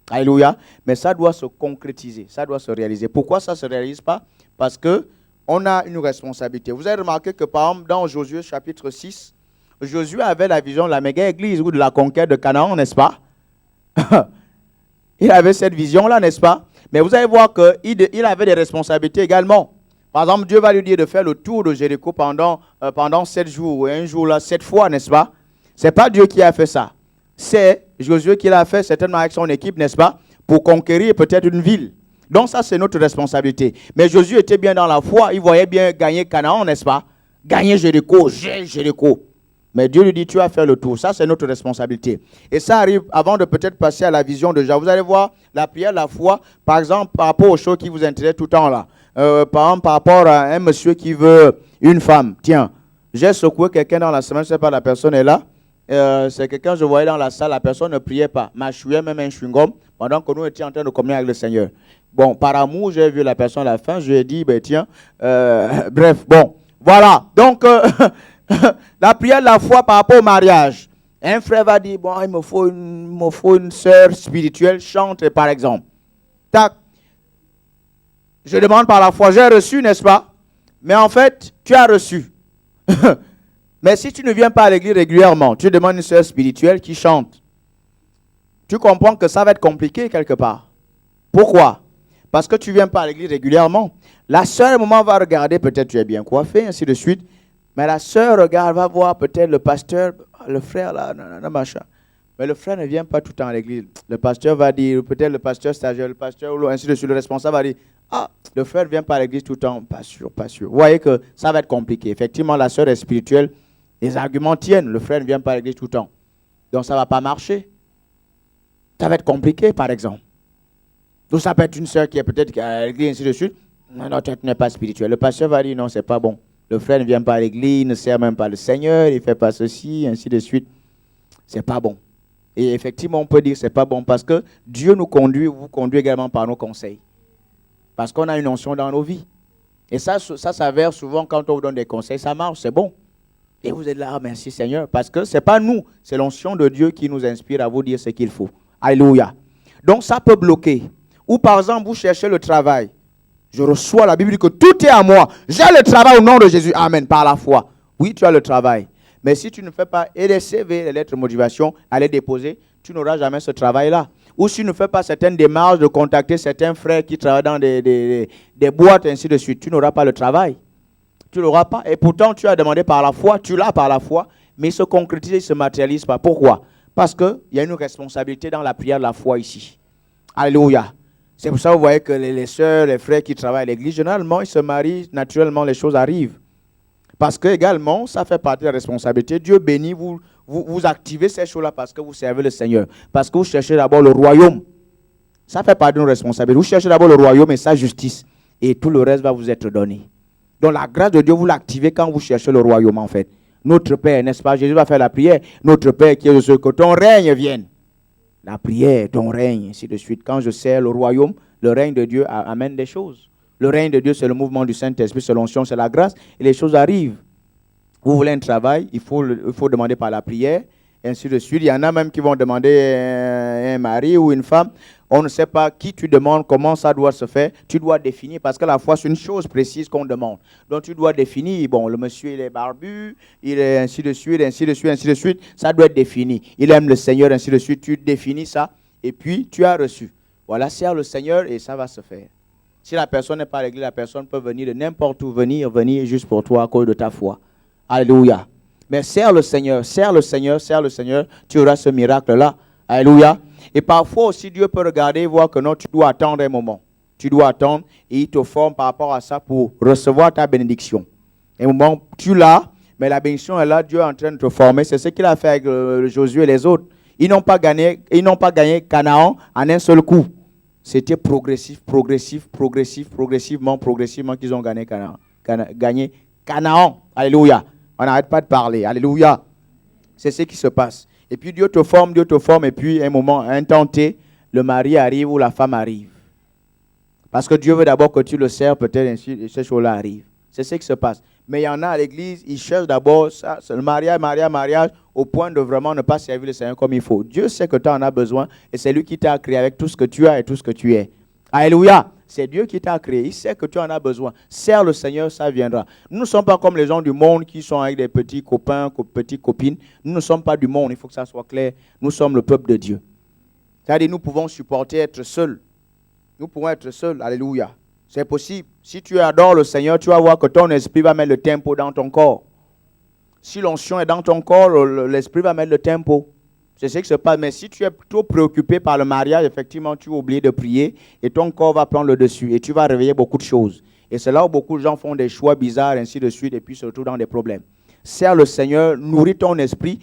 Alléluia. Mais ça doit se concrétiser. Ça doit se réaliser. Pourquoi ça ne se réalise pas? Parce qu'on a une responsabilité. Vous avez remarqué que par exemple, dans Josué chapitre 6, Josué avait la vision de la méga église ou de la conquête de Canaan, n'est-ce pas? Il avait cette vision-là, n'est-ce pas? Mais vous allez voir qu'il avait des responsabilités également. Par exemple, Dieu va lui dire de faire le tour de Jéricho pendant 7 jours. Et un jour là, 7 fois, n'est-ce pas? Ce n'est pas Dieu qui a fait ça. C'est Josué qui l'a fait certainement avec son équipe, n'est-ce pas? Pour conquérir peut-être une ville. Donc ça, c'est notre responsabilité. Mais Josué était bien dans la foi. Il voyait bien gagner Canaan, n'est-ce pas? Gagner Jéricho, Jéricho. Mais Dieu lui dit, tu vas faire le tour. Ça, c'est notre responsabilité. Et ça arrive avant de peut-être passer à la vision de Jah. Vous allez voir la prière, la foi, par exemple, par rapport aux choses qui vous intéressent tout le temps là. Par exemple, par rapport à un monsieur qui veut une femme. Tiens, j'ai secoué quelqu'un dans la semaine, je ne sais pas, la personne est là. C'est quelqu'un, je voyais dans la salle, la personne ne priait pas. Mâchouillait même un chewing-gum pendant que nous étions en train de communier avec le Seigneur. Bon, par amour, j'ai vu la personne à la fin, je lui ai dit, ben tiens, bref, bon, voilà. Donc, la prière de la foi par rapport au mariage. Un frère va dire, bon, il me faut une sœur spirituelle, chante par exemple. Tac. Je demande par la foi, j'ai reçu, n'est-ce pas? Mais en fait, tu as reçu. Mais si tu ne viens pas à l'église régulièrement, tu demandes une sœur spirituelle qui chante. Tu comprends que ça va être compliqué quelque part. Pourquoi? Parce que tu ne viens pas à l'église régulièrement. La sœur, à un moment, va regarder, peut-être tu es bien coiffé, ainsi de suite. Mais la sœur regarde, va voir peut-être le pasteur, le frère là, machin. Mais le frère ne vient pas tout le temps à l'église. Le pasteur va dire, peut-être le pasteur stagiaire, le pasteur, ainsi de suite, le responsable va dire, ah, le frère ne vient pas à l'église tout le temps. Pas sûr, pas sûr. Vous voyez que ça va être compliqué. Effectivement, la sœur est spirituelle. Les arguments tiennent. Le frère ne vient pas à l'église tout le temps. Donc, ça ne va pas marcher. Ça va être compliqué, par exemple. Donc, ça peut être une sœur qui est peut-être à l'église, ainsi de suite. Non, tu n'es pas spirituel. Le pasteur va dire, non, c'est pas bon. Le frère ne vient pas à l'église, il ne sert même pas le Seigneur, il ne fait pas ceci, ainsi de suite. C'est pas bon. Et effectivement, on peut dire que c'est pas bon parce que Dieu nous conduit, vous conduit également par nos conseils. Parce qu'on a une onction dans nos vies. Et ça s'avère souvent quand on vous donne des conseils, ça marche, c'est bon. Et vous êtes là, ah, merci Seigneur, parce que ce n'est pas nous, c'est l'onction de Dieu qui nous inspire à vous dire ce qu'il faut. Alléluia. Donc ça peut bloquer. Ou par exemple, vous cherchez le travail. Je reçois la Bible dit que tout est à moi. J'ai le travail au nom de Jésus. Amen. Par la foi. Oui, tu as le travail. Mais si tu ne fais pas et les CV, les lettres de motivation, à les déposer, tu n'auras jamais ce travail-là. Ou si tu ne fais pas certaines démarches de contacter certains frères qui travaillent dans des boîtes, ainsi de suite, tu n'auras pas le travail. Tu ne l'auras pas. Et pourtant, tu as demandé par la foi, tu l'as par la foi, mais il se concrétise, il ne se matérialise pas. Pourquoi? Parce qu'il y a une responsabilité dans la prière de la foi ici. Alléluia. C'est pour ça que vous voyez que les sœurs, les frères qui travaillent à l'église, généralement, ils se marient, naturellement, les choses arrivent. Parce que également, ça fait partie de la responsabilité. Dieu bénit, vous activez ces choses-là parce que vous servez le Seigneur. Parce que vous cherchez d'abord le royaume. Ça fait partie de nos responsabilités. Vous cherchez d'abord le royaume et sa justice. Et tout le reste va vous être donné. Donc la grâce de Dieu, vous l'activez quand vous cherchez le royaume en fait. Notre Père, n'est-ce pas? Jésus va faire la prière. Notre Père qui est de ceux que ton règne vienne. La prière, ton règne, ainsi de suite. Quand je sers le royaume, le règne de Dieu amène des choses. Le règne de Dieu, c'est le mouvement du Saint-Esprit, c'est l'onction, c'est la grâce. Et les choses arrivent. Vous voulez un travail, il faut demander par la prière, et ainsi de suite. Il y en a même qui vont demander un mari ou une femme. On ne sait pas qui tu demandes, comment ça doit se faire. Tu dois définir, parce que la foi, c'est une chose précise qu'on demande. Donc, tu dois définir, bon, le monsieur, il est barbu, il est ainsi de suite, ainsi de suite, ainsi de suite. Ça doit être défini. Il aime le Seigneur, ainsi de suite. Tu définis ça, et puis tu as reçu. Voilà, sers le Seigneur, et ça va se faire. Si la personne n'est pas à l'église, la personne peut venir de n'importe où, venir juste pour toi à cause de ta foi. Alléluia. Mais sers le Seigneur, sers le Seigneur, sers le Seigneur, tu auras ce miracle-là. Alléluia. Et parfois aussi, Dieu peut regarder et voir que non, tu dois attendre un moment. Tu dois attendre et il te forme par rapport à ça pour recevoir ta bénédiction. Et au moment où tu l'as, mais la bénédiction est là, Dieu est en train de te former. C'est ce qu'il a fait avec Josué et les autres. Ils n'ont pas gagné Canaan en un seul coup. C'était progressivement qu'ils ont gagné Canaan. Alléluia. On n'arrête pas de parler. Alléluia. C'est ce qui se passe. Et puis Dieu te forme, et puis un temps T, le mari arrive ou la femme arrive. Parce que Dieu veut d'abord que tu le sers, peut-être ainsi, et ces choses-là arrivent. C'est ce qui se passe. Mais il y en a à l'église, ils cherchent d'abord ça, le mariage, au point de vraiment ne pas servir le Seigneur comme il faut. Dieu sait que tu en as besoin, et c'est lui qui t'a créé avec tout ce que tu as et tout ce que tu es. Alléluia. C'est Dieu qui t'a créé. Il sait que tu en as besoin. Sers le Seigneur, ça viendra. Nous ne sommes pas comme les gens du monde qui sont avec des petits copains, petites copines. Nous ne sommes pas du monde. Il faut que ça soit clair. Nous sommes le peuple de Dieu. C'est-à-dire nous pouvons supporter être seuls. Nous pouvons être seuls. Alléluia. C'est possible. Si tu adores le Seigneur, tu vas voir que ton esprit va mettre le tempo dans ton corps. Si l'onction est dans ton corps, l'esprit va mettre le tempo. C'est ce qui se passe. Mais si tu es trop préoccupé par le mariage, effectivement, tu vas oublier de prier et ton corps va prendre le dessus et tu vas réveiller beaucoup de choses. Et c'est là où beaucoup de gens font des choix bizarres, ainsi de suite, et puis se retrouvent dans des problèmes. Sers le Seigneur, nourris ton esprit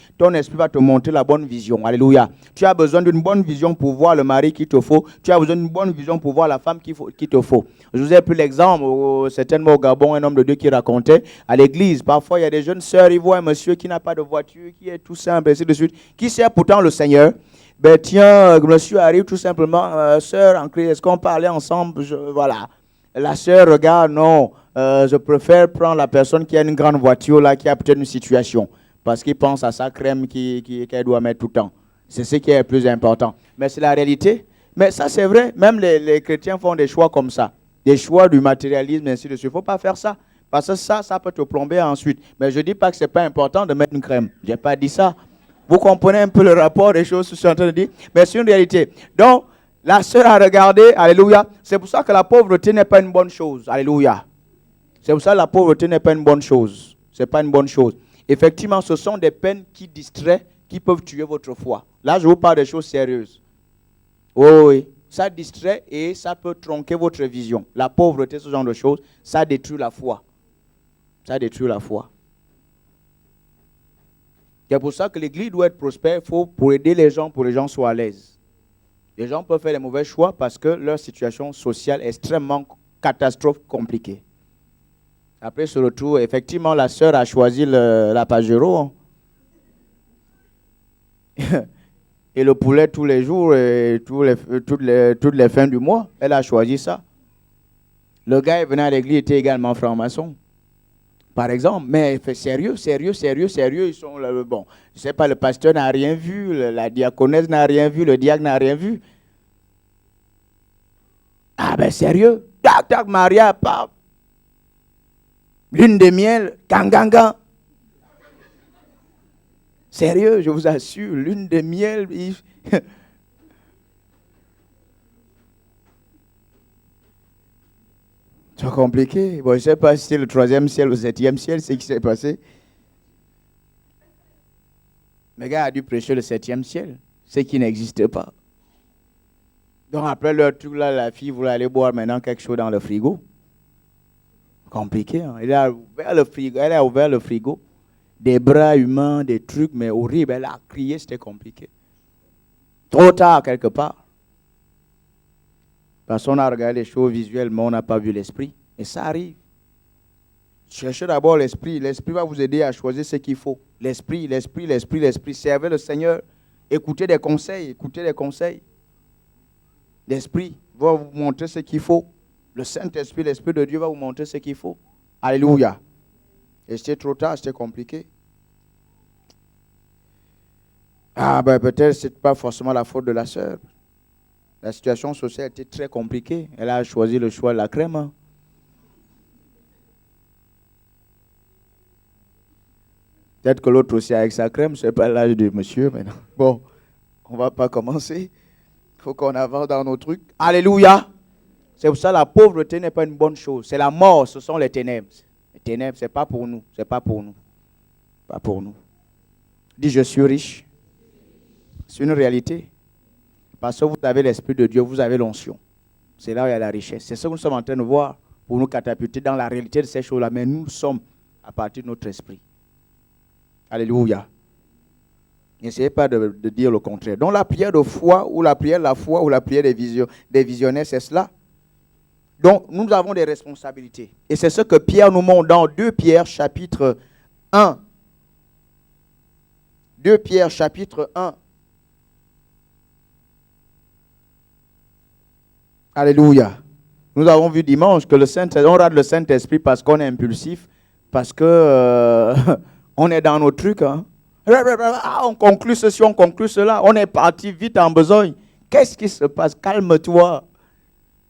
va te montrer la bonne vision. Alléluia. Tu as besoin d'une bonne vision pour voir le mari qu'il te faut. Tu as besoin d'une bonne vision pour voir la femme qu'il te faut. Je vous ai pris l'exemple, certainement au Gabon, un homme de Dieu qui racontait à l'église. Parfois, il y a des jeunes sœurs, ils voient un monsieur qui n'a pas de voiture, qui est tout simple, ainsi de suite, qui sert pourtant le Seigneur. Ben tiens, monsieur arrive tout simplement, sœur en Christ, est-ce qu'on peut aller ensemble? Voilà. La sœur regarde, non, je préfère prendre la personne qui a une grande voiture, là, qui a peut-être une situation, parce qu'il pense à sa crème qu'elle doit mettre tout le temps. C'est ce qui est le plus important. Mais c'est la réalité. Mais ça, c'est vrai. Même les chrétiens font des choix comme ça. Des choix du matérialisme, ainsi de suite. Il ne faut pas faire ça. Parce que ça peut te plomber ensuite. Mais je ne dis pas que ce n'est pas important de mettre une crème. Je n'ai pas dit ça. Vous comprenez un peu le rapport des choses que je suis en train de dire? Mais c'est une réalité. Donc, la sœur a regardé, alléluia. C'est pour ça que la pauvreté n'est pas une bonne chose. Alléluia. C'est pour ça que la pauvreté n'est pas une bonne chose. Ce n'est pas une bonne chose. Effectivement, ce sont des peines qui distraient, qui peuvent tuer votre foi. Là, je vous parle des choses sérieuses. Oui. Ça distrait et ça peut tronquer votre vision. La pauvreté, ce genre de choses, ça détruit la foi. Ça détruit la foi. C'est pour ça que l'église doit être prospère. Il faut pour aider les gens, pour que les gens soient à l'aise. Les gens peuvent faire des mauvais choix parce que leur situation sociale est extrêmement catastrophe, compliquée. Après ce retour, effectivement, la sœur a choisi la Pajero. Et le poulet tous les jours et toutes les fins du mois. Elle a choisi ça. Le gars est venu à l'église, était également franc-maçon. Par exemple, mais sérieux. Ils sont là, bon, je ne sais pas, le pasteur n'a rien vu, la diaconesse n'a rien vu, le diacre n'a rien vu. Ah ben sérieux, tac, Maria, paf. Lune de miel, gang. Sérieux, je vous assure, lune de miel. C'est compliqué. Bon, je ne sais pas si c'est le 3e ciel ou le 7e ciel, c'est ce qui s'est passé. Le gars a dû prêcher le 7e ciel, ce qui n'existe pas. Donc après leur truc là, la fille voulait aller boire maintenant quelque chose dans le frigo. Compliqué, hein? Elle a ouvert le frigo. Des bras humains, des trucs, mais horribles. Elle a crié, c'était compliqué. Trop tard, quelque part. Parce qu'on a regardé les choses visuellement, on n'a pas vu l'esprit. Et ça arrive. Cherchez d'abord l'esprit. L'esprit va vous aider à choisir ce qu'il faut. L'esprit. Servez le Seigneur. Écoutez des conseils. L'esprit va vous montrer ce qu'il faut. Le Saint-Esprit, l'Esprit de Dieu va vous montrer ce qu'il faut. Alléluia. Et c'était trop tard, c'était compliqué. Peut-être ce n'est pas forcément la faute de la sœur. La situation sociale était très compliquée. Elle a choisi le choix de la crème. Hein. Peut-être que l'autre aussi avec sa crème, ce n'est pas l'âge de monsieur maintenant. Bon, on ne va pas commencer. Il faut qu'on avance dans nos trucs. Alléluia. C'est pour ça que la pauvreté n'est pas une bonne chose. C'est la mort, ce sont les ténèbres. Les ténèbres, ce n'est pas pour nous. Pas pour nous. Dis, je suis riche. C'est une réalité. Parce que vous avez l'Esprit de Dieu, vous avez l'onction. C'est là où il y a la richesse. C'est ce que nous sommes en train de voir pour nous catapulter dans la réalité de ces choses-là. Mais nous sommes à partir de notre esprit. Alléluia. N'essayez pas de dire le contraire. Donc la prière de foi ou la prière des visionnaires, c'est cela. Donc, nous avons des responsabilités. Et c'est ce que Pierre nous montre dans 2 Pierre chapitre 1. 2 Pierre chapitre 1. Alléluia. Nous avons vu dimanche que on rate le Saint-Esprit parce qu'on est impulsif, parce que on est dans nos trucs. Hein. On conclut ceci, on conclut cela. On est parti vite en besogne. Qu'est-ce qui se passe? Calme-toi.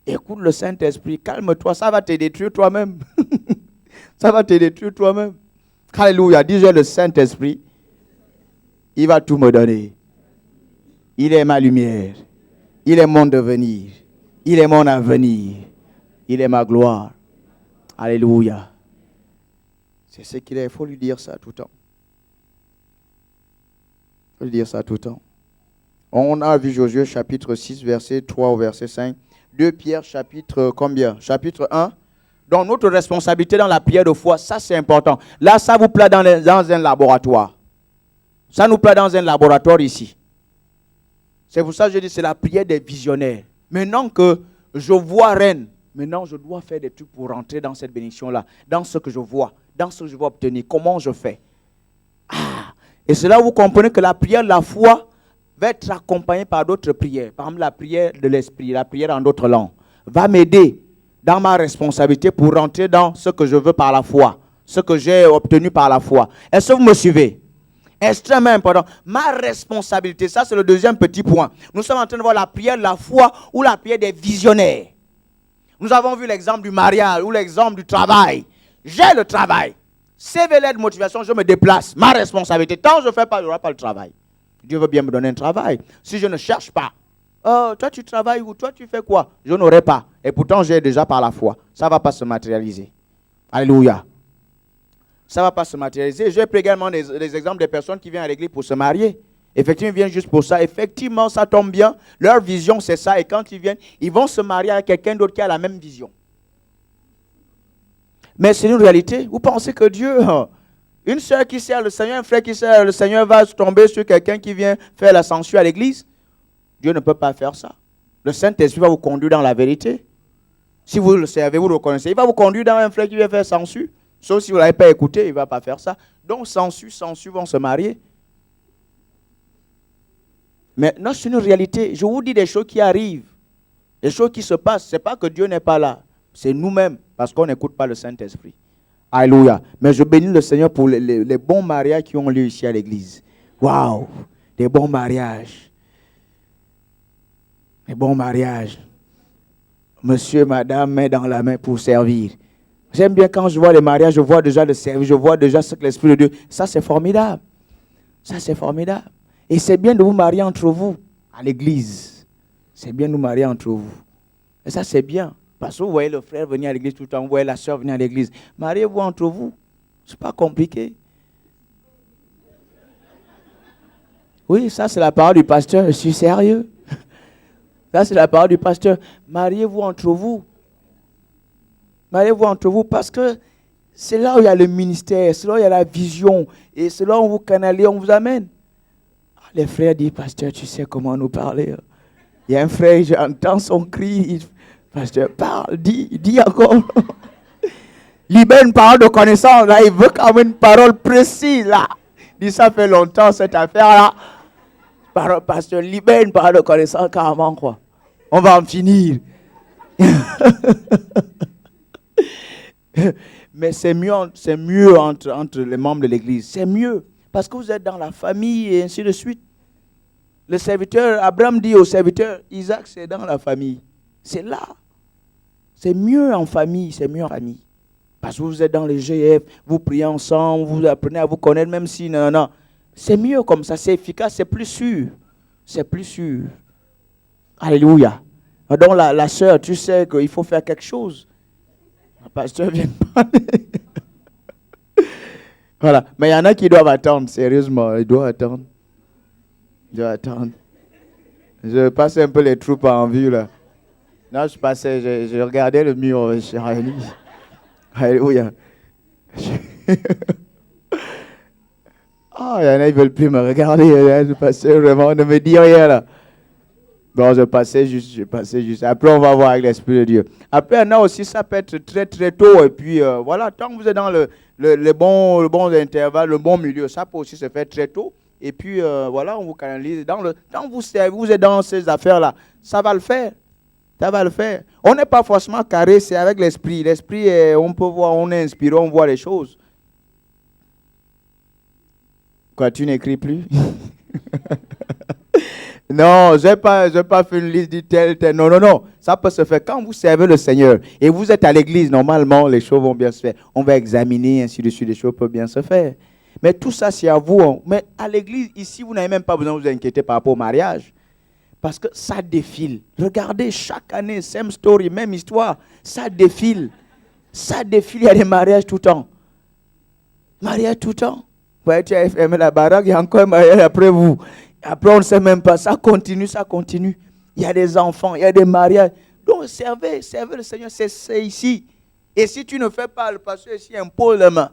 Écoute le Saint-Esprit, calme-toi, ça va te détruire toi-même. Ça va te détruire toi-même. Alléluia, dis-je le Saint-Esprit, il va tout me donner. Il est ma lumière, il est mon devenir, il est mon avenir, il est ma gloire. Alléluia. C'est ce qu'il est, il faut lui dire ça tout le temps. Il faut lui dire ça tout le temps. On a vu Josué chapitre 6, verset 3 au verset 5. 2 Pierre chapitre combien? Chapitre 1. Donc notre responsabilité dans la prière de foi, ça c'est important. Là, ça vous plaît dans un laboratoire. Ça nous plaît dans un laboratoire ici. C'est pour ça que je dis c'est la prière des visionnaires. Maintenant que je vois reine, maintenant je dois faire des trucs pour rentrer dans cette bénédiction-là. Dans ce que je vois, dans ce que je vais obtenir. Comment je fais? Et c'est là où vous comprenez que la prière de la foi va être accompagné par d'autres prières. Par exemple, la prière de l'esprit, la prière en d'autres langues, va m'aider dans ma responsabilité pour rentrer dans ce que je veux par la foi, ce que j'ai obtenu par la foi. Est-ce que vous me suivez? Extrêmement important. Ma responsabilité, ça c'est le deuxième petit point. Nous sommes en train de voir la prière de la foi ou la prière des visionnaires. Nous avons vu l'exemple du mariage ou l'exemple du travail. J'ai le travail. CV de motivation, je me déplace. Ma responsabilité. Tant que je ne fais pas, il n'y aura pas le travail. Dieu veut bien me donner un travail. Si je ne cherche pas, toi tu travailles ou toi tu fais quoi? Je n'aurai pas. Et pourtant j'ai déjà par la foi. Ça ne va pas se matérialiser. Alléluia. Ça ne va pas se matérialiser. J'ai pris également des exemples des personnes qui viennent à l'église pour se marier. Effectivement, ils viennent juste pour ça. Effectivement, ça tombe bien. Leur vision, c'est ça. Et quand ils viennent, ils vont se marier avec quelqu'un d'autre qui a la même vision. Mais c'est une réalité. Vous pensez que Dieu... Une soeur qui sert le Seigneur, un frère qui sert le Seigneur va tomber sur quelqu'un qui vient faire la censure à l'église? Dieu ne peut pas faire ça. Le Saint-Esprit va vous conduire dans la vérité. Si vous le servez, vous le reconnaissez. Il va vous conduire dans un frère qui vient faire censure. Sauf si vous ne l'avez pas écouté, il ne va pas faire ça. Donc censure vont se marier. Maintenant, c'est une réalité. Je vous dis des choses qui arrivent. Des choses qui se passent. Ce n'est pas que Dieu n'est pas là. C'est nous-mêmes parce qu'on n'écoute pas le Saint-Esprit. Alléluia. Mais je bénis le Seigneur pour les bons mariages qui ont lieu ici à l'église. Waouh! Des bons mariages. Des bons mariages. Monsieur, madame, main dans la main pour servir. J'aime bien quand je vois les mariages, je vois déjà le service, je vois déjà ce que l'Esprit de Dieu. Ça, c'est formidable. Ça, c'est formidable. Et c'est bien de vous marier entre vous à l'église. C'est bien de nous marier entre vous. Et ça, c'est bien. Parce que vous voyez le frère venir à l'église tout le temps, vous voyez la soeur venir à l'église. Mariez-vous entre vous. Ce n'est pas compliqué. Oui, ça c'est la parole du pasteur, je suis sérieux. Ça, c'est la parole du pasteur. Mariez-vous entre vous. Mariez-vous entre vous parce que c'est là où il y a le ministère, c'est là où il y a la vision. Et c'est là où on vous canalise, on vous amène. Les frères disent, pasteur, tu sais comment nous parler. Il y a un frère, j'entends son cri. Pasteur, parle, dis encore. Libère une parole de connaissance. Là, il veut quand même une parole précise. Là. Il dit, ça fait longtemps cette affaire-là. Pasteur, libère une parole de connaissance carrément, quoi. On va en finir. Mais c'est mieux entre les membres de l'église. C'est mieux. Parce que vous êtes dans la famille et ainsi de suite. Le serviteur, Abraham dit au serviteur, Isaac, c'est dans la famille. C'est là. C'est mieux en famille. C'est mieux en famille. Parce que vous êtes dans les GF, vous priez ensemble, vous apprenez à vous connaître, même si non. C'est mieux comme ça, c'est efficace, c'est plus sûr. C'est plus sûr. Alléluia. Donc la sœur, tu sais qu'il faut faire quelque chose. Le pasteur vient de parler. Voilà. Mais il y en a qui doivent attendre, sérieusement. Ils doivent attendre. Je passais un peu les troupes en vue, là. Non, je regardais le mur, cher ami. Alléluia. Ah, il y en a, ils ne veulent plus me regarder. Je passais vraiment, ne me dis rien, là. Bon, je passais juste. Après, on va voir avec l'Esprit de Dieu. Après, il y en a aussi, ça peut être très, très tôt. Et puis, voilà, tant que vous êtes dans le bon intervalle, le bon milieu, ça peut aussi se faire très tôt. Et puis, voilà, on vous canalise. Tant que vous êtes dans ces affaires-là, ça va le faire. Ça va le faire. On n'est pas forcément carré, c'est avec l'esprit. L'esprit, on peut voir, on est inspiré, on voit les choses. Quoi, tu n'écris plus? Non, je n'ai pas fait une liste de tel. Non. Ça peut se faire quand vous servez le Seigneur. Et vous êtes à l'église, normalement, les choses vont bien se faire. On va examiner, ainsi de suite, les choses peuvent bien se faire. Mais tout ça, c'est à vous. Hein. Mais à l'église, ici, vous n'avez même pas besoin de vous inquiéter par rapport au mariage. Parce que ça défile. Regardez, chaque année, same story, même histoire. Ça défile. Il y a des mariages tout le temps. Mariage tout le temps. Vous voyez, tu as fermé la baraque, il y a encore un mariage après vous. Après, on ne sait même pas. Ça continue. Il y a des enfants, il y a des mariages. Donc, servez le Seigneur, c'est ici. Et si tu ne fais pas, le pasteur ici impose les mains.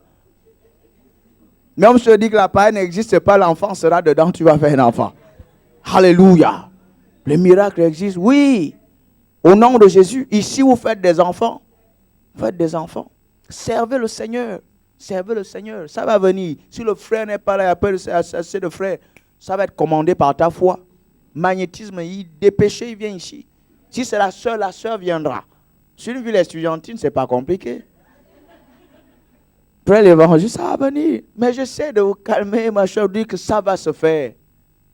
Même si je dis que la paille n'existe pas, l'enfant sera dedans, tu vas faire un enfant. Alléluia. Le miracle existe, oui. Au nom de Jésus, ici vous faites des enfants. Servez le Seigneur. Ça va venir. Si le frère n'est pas là, il n'y a pas assez de frères, ça va être commandé par ta foi. Magnétisme, dépêché, il vient ici. Si c'est la sœur viendra. Sur une ville estudiantine, ce n'est pas compliqué. Après l'évangile, ça va venir. Mais j'essaie de vous calmer, ma chère, dire que ça va se faire.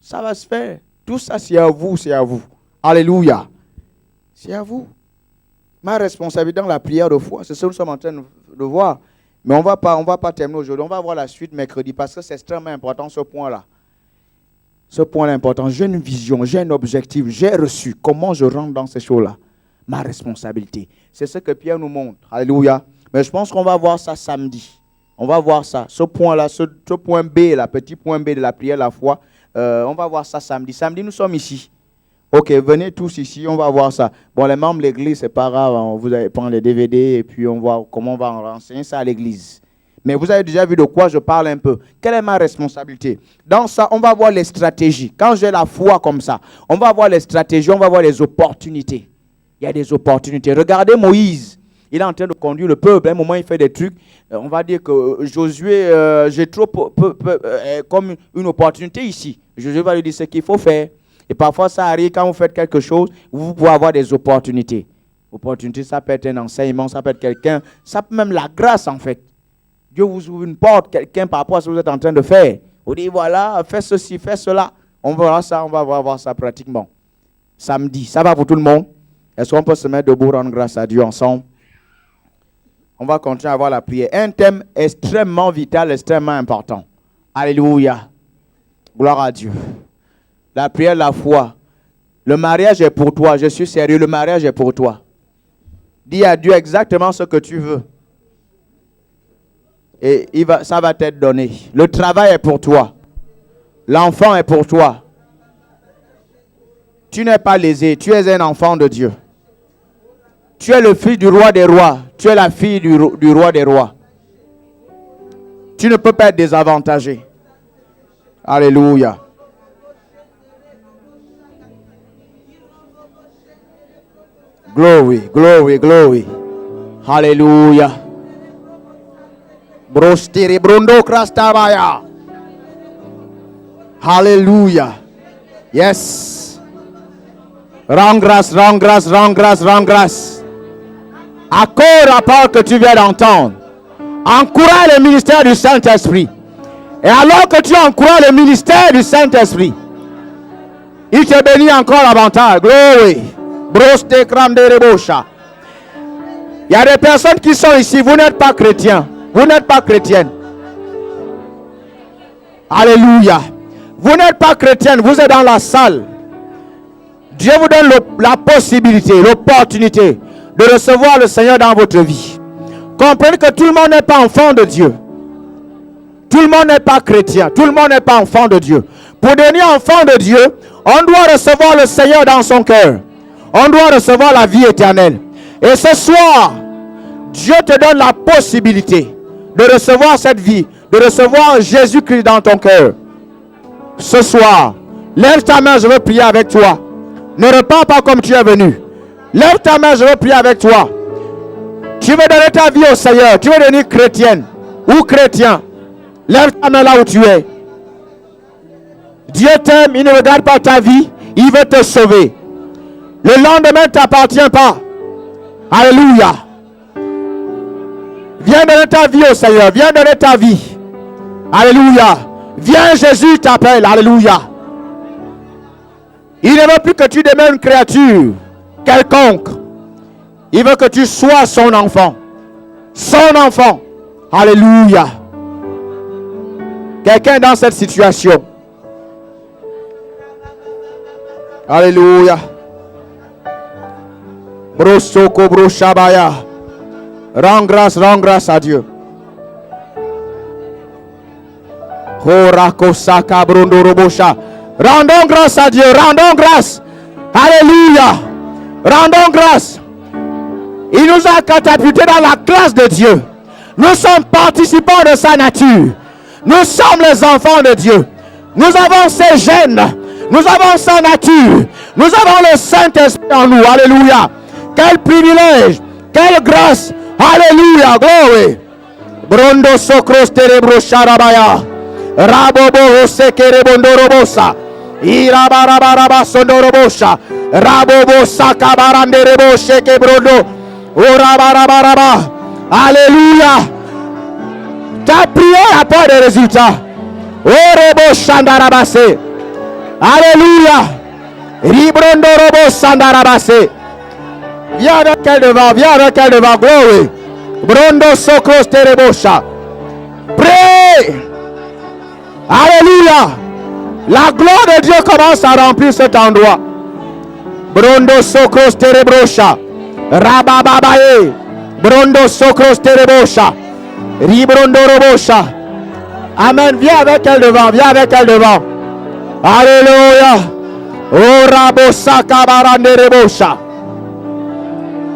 Ça va se faire. Tout ça, c'est à vous. Alléluia. C'est à vous. Ma responsabilité dans la prière de foi, c'est ce que nous sommes en train de voir. Mais on va pas terminer aujourd'hui. On va voir la suite mercredi parce que c'est extrêmement important ce point-là. Ce point-là est important. J'ai une vision, j'ai un objectif, j'ai reçu. Comment je rentre dans ces choses-là? Ma responsabilité. C'est ce que Pierre nous montre. Alléluia. Mais je pense qu'on va voir ça samedi. On va voir ça. Ce point-là, ce point B, la petit point B de la prière de la foi. On va voir ça samedi. Samedi, nous sommes ici. Ok, venez tous ici, on va voir ça. Bon, les membres de l'église, c'est pas grave. Vous allez prendre les DVD et puis on voit comment on va renseigner ça à l'église. Mais vous avez déjà vu de quoi je parle un peu. Quelle est ma responsabilité? Dans ça, on va voir les stratégies. Quand j'ai la foi comme ça, on va voir les stratégies, on va voir les opportunités. Il y a des opportunités. Regardez Moïse. Il est en train de conduire le peuple. À un moment, il fait des trucs. On va dire que Josué, j'ai trop comme une opportunité ici. Josué va lui dire ce qu'il faut faire. Et parfois, ça arrive quand vous faites quelque chose, vous pouvez avoir des opportunités. Opportunité, ça peut être un enseignement, ça peut être quelqu'un, ça peut même la grâce en fait. Dieu vous ouvre une porte, quelqu'un par rapport à ce que vous êtes en train de faire. Vous dites voilà, fais ceci, fais cela. On va voir ça pratiquement. Samedi, ça va pour tout le monde? Est-ce qu'on peut se mettre debout, rendre grâce à Dieu ensemble? On va continuer à voir la prière. Un thème extrêmement vital, extrêmement important. Alléluia. Gloire à Dieu. La prière, la foi. Le mariage est pour toi. Je suis sérieux, le mariage est pour toi. Dis à Dieu exactement ce que tu veux. Et ça va t'être donné. Le travail est pour toi. L'enfant est pour toi. Tu n'es pas lésé. Tu es un enfant de Dieu. Tu es le fils du roi des rois. Tu es la fille du roi des rois. Tu ne peux pas être désavantagé. Alléluia. Glory, glory, glory. Hallelujah. Brostiri brundo krastabaya. Hallelujah. Yes. Rends grâce, rends grâce, rends grâce, rends grâce. Accorde la parole que tu viens d'entendre. Encourage le ministère du Saint-Esprit. Et alors que tu encourages le ministère du Saint-Esprit, il te bénit encore davantage. Glory. Broste kram de rebosha. Il y a des personnes qui sont ici, vous n'êtes pas chrétiens. Vous n'êtes pas chrétienne. Alléluia. Vous n'êtes pas chrétienne, vous êtes dans la salle. Dieu vous donne la possibilité, l'opportunité de recevoir le Seigneur dans votre vie. Comprenez que tout le monde n'est pas enfant de Dieu. Tout le monde n'est pas chrétien. Tout le monde n'est pas enfant de Dieu. Pour devenir enfant de Dieu, on doit recevoir le Seigneur dans son cœur. On doit recevoir la vie éternelle. Et ce soir, Dieu te donne la possibilité de recevoir cette vie, de recevoir Jésus-Christ dans ton cœur. Ce soir, lève ta main, je veux prier avec toi. Ne repars pas comme tu es venu. Lève ta main, je veux prier avec toi. Tu veux donner ta vie au Seigneur. Tu veux devenir chrétienne ou chrétien. Lève ta main là où tu es. Dieu t'aime, il ne regarde pas ta vie, il veut te sauver. Le lendemain ne t'appartient pas. Alléluia. Viens donner ta vie au Seigneur. Viens donner ta vie. Alléluia. Viens, Jésus t'appelle. Alléluia. Il ne veut plus que tu demeures une créature quelconque. Il veut que tu sois son enfant. Son enfant. Alléluia. Quelqu'un dans cette situation. Alléluia. Brosoko broshabaya. Rends grâce à Dieu. Horakosaka brondorobosha. Rendons grâce à Dieu, rendons grâce. Alléluia. Rendons grâce. Il nous a catapultés dans la classe de Dieu. Nous sommes participants de sa nature. Nous sommes les enfants de Dieu. Nous avons ses gènes. Nous avons sa nature. Nous avons le Saint-Esprit en nous. Alléluia. Quel privilège. Quelle grâce. Alléluia. Glory. Brondo sokros terebro sharabaya. Rabobo sekere bondorobosa. Irabarabaraba sondorobosha. Rabobo sakabarande rebo sheke brondo. Orabarabaraba. Alléluia. Ta prière n'a pas de résultat. Orebo shandarabase. Alléluia. Ribrondorobo sandarabase. Viens avec elle devant. Viens avec elle devant. Glory. Brondo sokros terebosha. Prie. Alléluia. La gloire de Dieu commence à remplir cet endroit. Brondo sokros terebrosha. Rabababaye. Brondo sokros terebosha. Ribrondo robosha. Amen. Viens avec elle devant. Viens avec elle devant. Alléluia. Oh rabosa kabarande rebosha.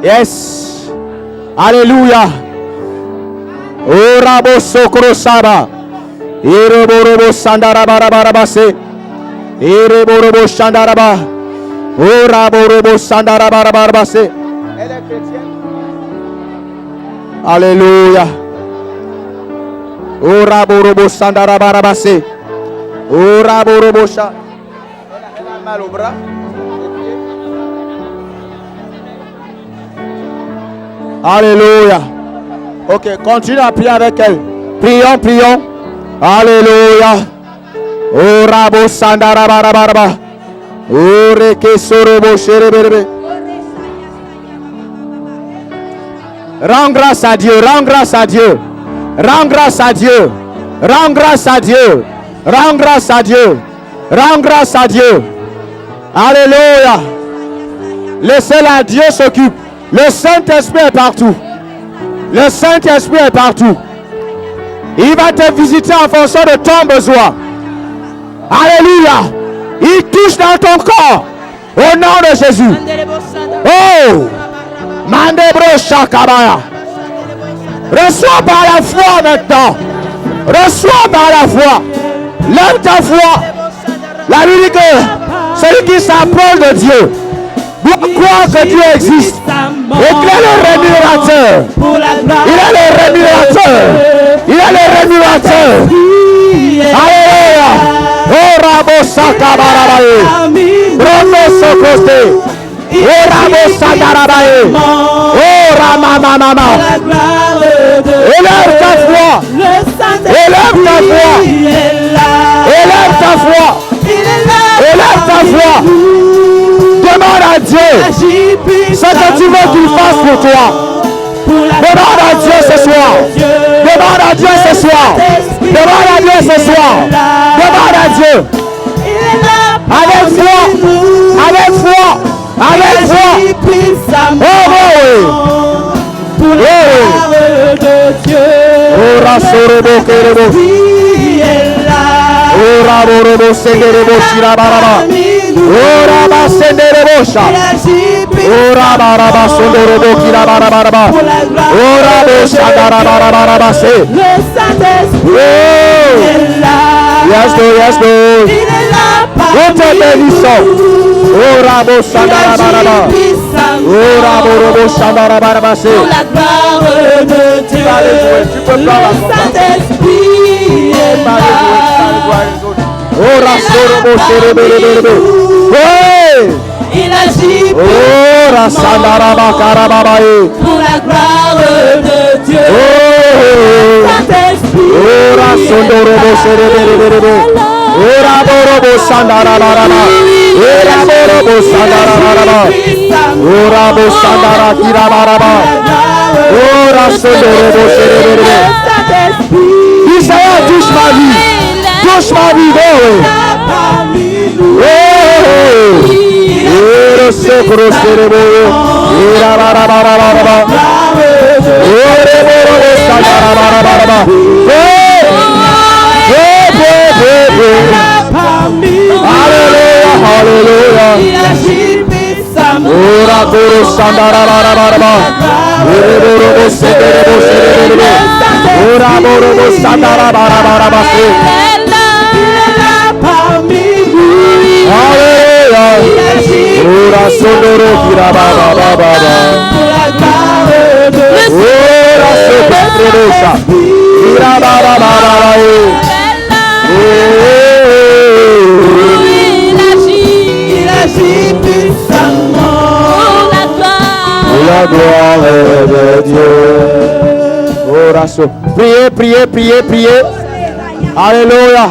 Yes. Alléluia. Oh rabosokro saba. Ireborobo sandarabarabase. Ireborobo sandaraba. Oh raborobo sandarabarabase. Elle est chrétienne. Alléluia. Oh raborobo sandarabarabase. Oh raborobo sha. Elle a mal au bras. Alléluia. Ok, continue à prier avec elle. Prions, prions. Alléluia. Oh rabo sandarabaraba. Oh reke sorobo shereberebe. Rends grâce à Dieu, rends grâce à Dieu. Rends grâce à Dieu. Rends grâce à Dieu. Rends grâce à Dieu. Rends grâce à Dieu. Alléluia. Laissez-la, Dieu s'occupe. Le Saint-Esprit est partout. Le Saint-Esprit est partout. Il va te visiter en fonction de ton besoin. Alléluia. Il touche dans ton corps. Au nom de Jésus. Oh! Mandebro Shakabaya. Reçois par la foi maintenant. Reçois par la foi. Lève ta foi. La Bible dit que celui qui s'approche de Dieu doit croire que Dieu existe. Et qu'il est le rémunérateur. Il est le rémunérateur. Il est le rémunérateur. Alléluia. Oh Rabo Sakabarabaye. Rono Sokoste. Oh Rabo Sakarabaye. Oh Ramamamama. Élève ta foi. Élève ta foi. Élève ta foi. Élève ta foi. Demande à Dieu ce que tu veux qu'il fasse pour toi. Demande à Dieu ce soir. Demande à Dieu ce soir. Demande à Dieu ce soir. Demande à Dieu. Avec foi. Avec foi. Avec foi. Oh oui. Pour la de Dieu. Oh Rasorobo Kerebo. Oh Raborobo Senderebo Shirabaraba. Oh Rabba Senderebo Sha. Oh Rabaraba Sondorobo Kirabarabaraba. Oh Rabo Shandarabaraba Se. Oh yes Lord, yes Lord. Nous te bénissons. Oh Rabo Shandarabaraba. Oh Raborobo Shandarabaraba Se. Pour la gloire de Dieu. Le Saint-Esprit est là. Oh Rasorobo Serebelebelebe. Hey! Il agit oh Rasandaraba Karababaye. Pour la gloire de Dieu. Oh Saint-Esprit. Oh Rasondorobo Serebelebelebe. Oh Raborobo Sandarabaraba. Oh Raborobo Sandarabaraba. Oh Rabo Sandara Kirabaraba. Oh Rasondorobo Serebelebe. Isaïe, touche ma vie. Touche ma vie, oh, le sacro cérébro, la barabara, ora sonoro kirababa baba ora sopetrosa kirababa baba Il agit puissamment. La gloire de Dieu. Ora so. Priez, priez, priez, priez. Alléluia.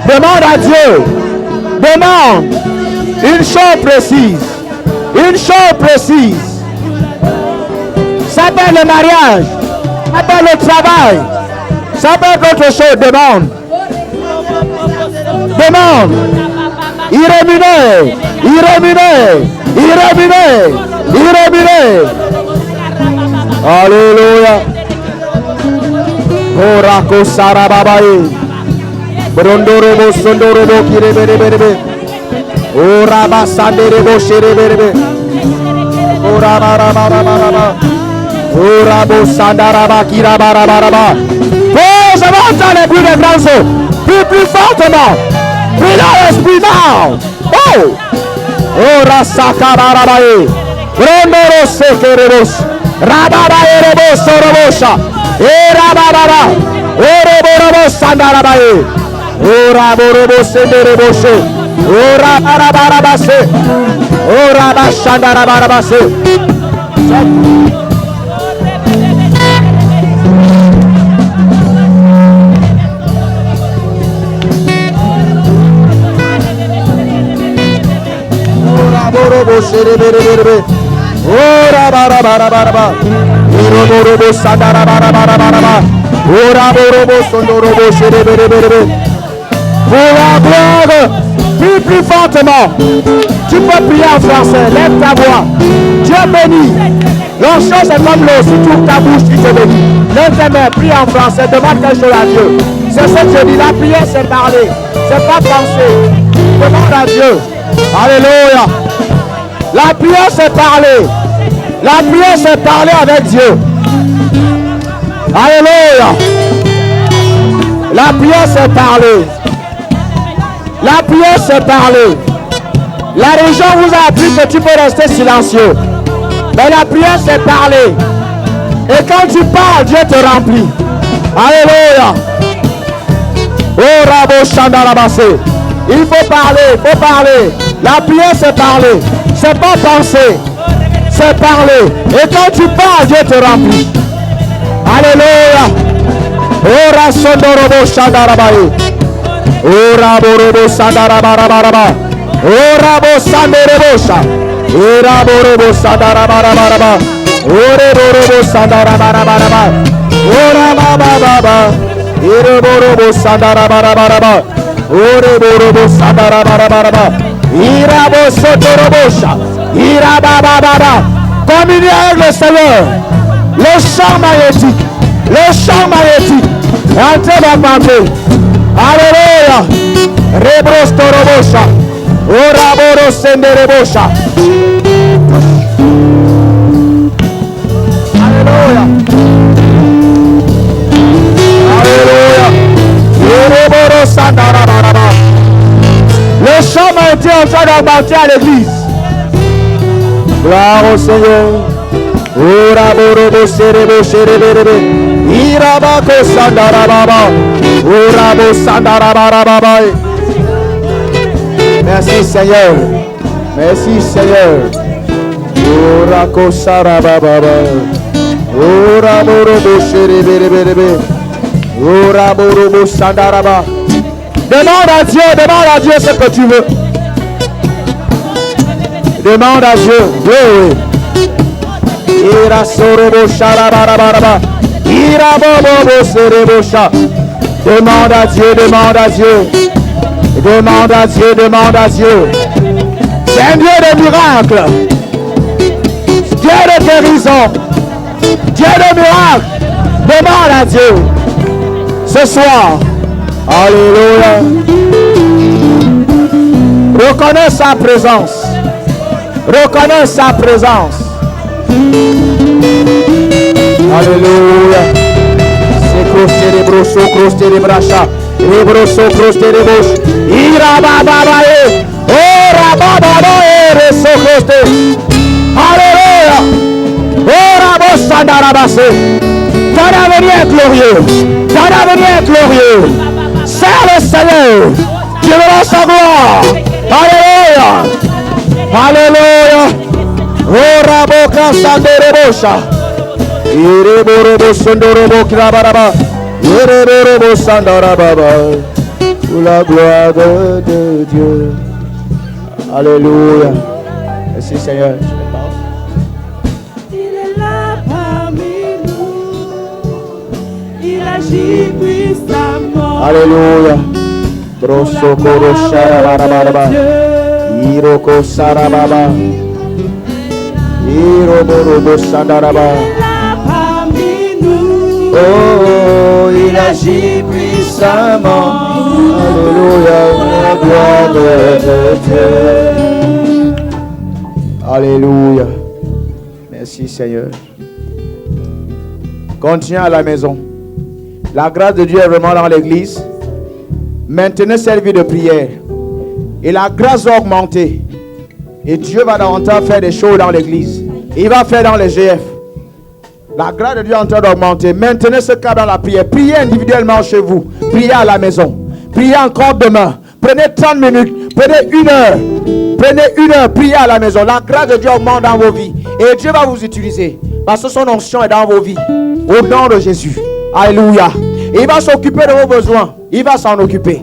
Demande à Dieu. Demande. Une chose précise. Une chose précise. Ça s'appelle le mariage. Ça s'appelle le travail. Ça s'appelle autre chose. Demande. Demande. Il rémunère. Il rémunère. Il rémunère. Il rémunère. Alléluia. Orako Sarababaye. Brondorobo Sondorobo Kireberebe. Oraba Sanderebo Shereberebe. Oraba. Orabo Sandaraba Kirabarabaraba. Oh, ça va entendre les bruits des grands eaux. Plus fortement. Prie dans l'esprit now. Oh. Ora Sakabarabaye. Brondoro Sekerebos. Rababaye Rebo Sorobosha. Erababa. Oroborobo Sandarabaye. Oraborobo Sendereboshe. Orabarabarabase. Orabashandarabarabase. Oraborobo Shereberebe. Orabarabaraba. Oroborobo Sandarabarabarabaraba. Oraborobo Sondorobo Shereberebe. Pour la gloire, prie plus fortement. Tu peux prier en français, lève ta voix. Dieu bénit. L'autre chose est comme l'eau, si tu ouvres ta bouche, tu te bénis. Lève tes mains, prie en français, demande quelque chose à Dieu. C'est ce que je dis, la prière c'est parler, c'est pas penser. Demande à Dieu. Alléluia. La prière, c'est parler. La prière, c'est parler avec Dieu. Alléluia. La prière, c'est parler. La prière, c'est parler. La religion vous a appris que tu peux rester silencieux. Mais la prière, c'est parler. Et quand tu parles, Dieu te remplit. Alléluia. Oh, Rabo Chandarabase. Il faut parler, il faut parler. La prière, c'est parler. C'est pas penser. C'est parler. Et quand tu parles, Dieu te remplit. Alléluia. Oh, Rasondorobo Chandarabaye. Oh, Raborobo Sandarabaraba. Oh, Rabo Sanderebosha. Oh, Raborobo Sandarabaraba. Oh, Reborobo Sandarabaraba. Oh, Rabababa. Oh, Reborobo Sandarabaraba. Oh, Reborobo Sandarabaraba. Irabo Sotorobosha. Irabababa. Communiez avec le Seigneur. Le chant magnétique. Le chant magnétique. Entrez dans ma vie. Alléluia. Rebros Torobosha. Oraboro Senderebosha. Alléluia. Alléluia. Reboro Sandarabaraba. Le chant magnétique est en train d'augmenter à l'église. Gloire au Seigneur. Oraboro Serebo Serebe. Irabako Sandarababa. Orabo Sandarabaraba. Merci Seigneur. Merci Seigneur. Orako Sarababa. Oraboro Serebe. Oraboro Sandaraba. Demande à Dieu ce que tu veux. Demande à Dieu. Oui. Ira sorobo sharabaraba. Ira bobo serebosha. Demande à Dieu, demande à Dieu. Demande à Dieu, demande à Dieu. C'est un Dieu de miracles. Dieu de guérison. Dieu de miracles. Demande à Dieu. Ce soir. Alléluia. Reconnais sa présence. Reconnais sa présence. Alléluia. C'est crossé les brosso, crossé les bracha. Les brosso, crossé les bouches. Irababaye. Oh, rababaye. Resso, crossé. Alléluia. Oh, rabossandarabase. Ton avenir est glorieux. Ton avenir est glorieux. Sers le Seigneur. Tu verras sa gloire. Alléluia. Alléluia. Oh, raboka sanderebosha. Ireborobo sondorobo krabaraba. Ireborobo sandarababa. Pour la gloire de Dieu. Alléluia. Merci Seigneur. Il est là parmi nous. Il agit puissamment. Alléluia. Brosso korosha barabaraba. Iroko sarababa. Iroborobo sandaraba. Oh, il agit puissamment. Alléluia, la gloire de Dieu. Alléluia. Merci Seigneur. Continuez à la maison. La grâce de Dieu est vraiment dans l'église. Maintenez cette vie de prière. Et la grâce va augmenter. Et Dieu va davantage faire des choses dans l'église. Il va faire dans les GF. La grâce de Dieu est en train d'augmenter. Maintenez ce cas dans la prière. Priez individuellement chez vous. Priez à la maison. Priez encore demain. Prenez 30 minutes. Prenez 1 heure. Prenez 1 heure. Priez à la maison. La grâce de Dieu augmente dans vos vies. Et Dieu va vous utiliser. Parce que son onction est dans vos vies. Au nom de Jésus. Alléluia. Et il va s'occuper de vos besoins. Il va s'en occuper.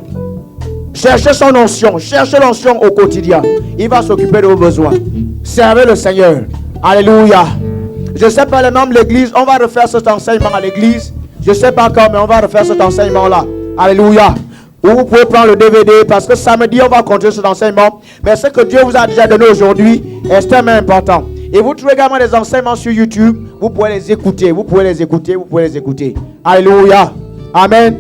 Cherchez son onction. Cherchez l'onction au quotidien. Il va s'occuper de vos besoins. Servez le Seigneur. Alléluia. Je ne sais pas les membres de l'église. On va refaire cet enseignement à l'église. Je ne sais pas encore, mais on va refaire cet enseignement-là. Alléluia. Ou vous pouvez prendre le DVD parce que samedi, on va continuer cet enseignement. Mais ce que Dieu vous a déjà donné aujourd'hui est extrêmement important. Et vous trouvez également des enseignements sur YouTube. Vous pouvez les écouter. Vous pouvez les écouter. Vous pouvez les écouter. Alléluia. Amen.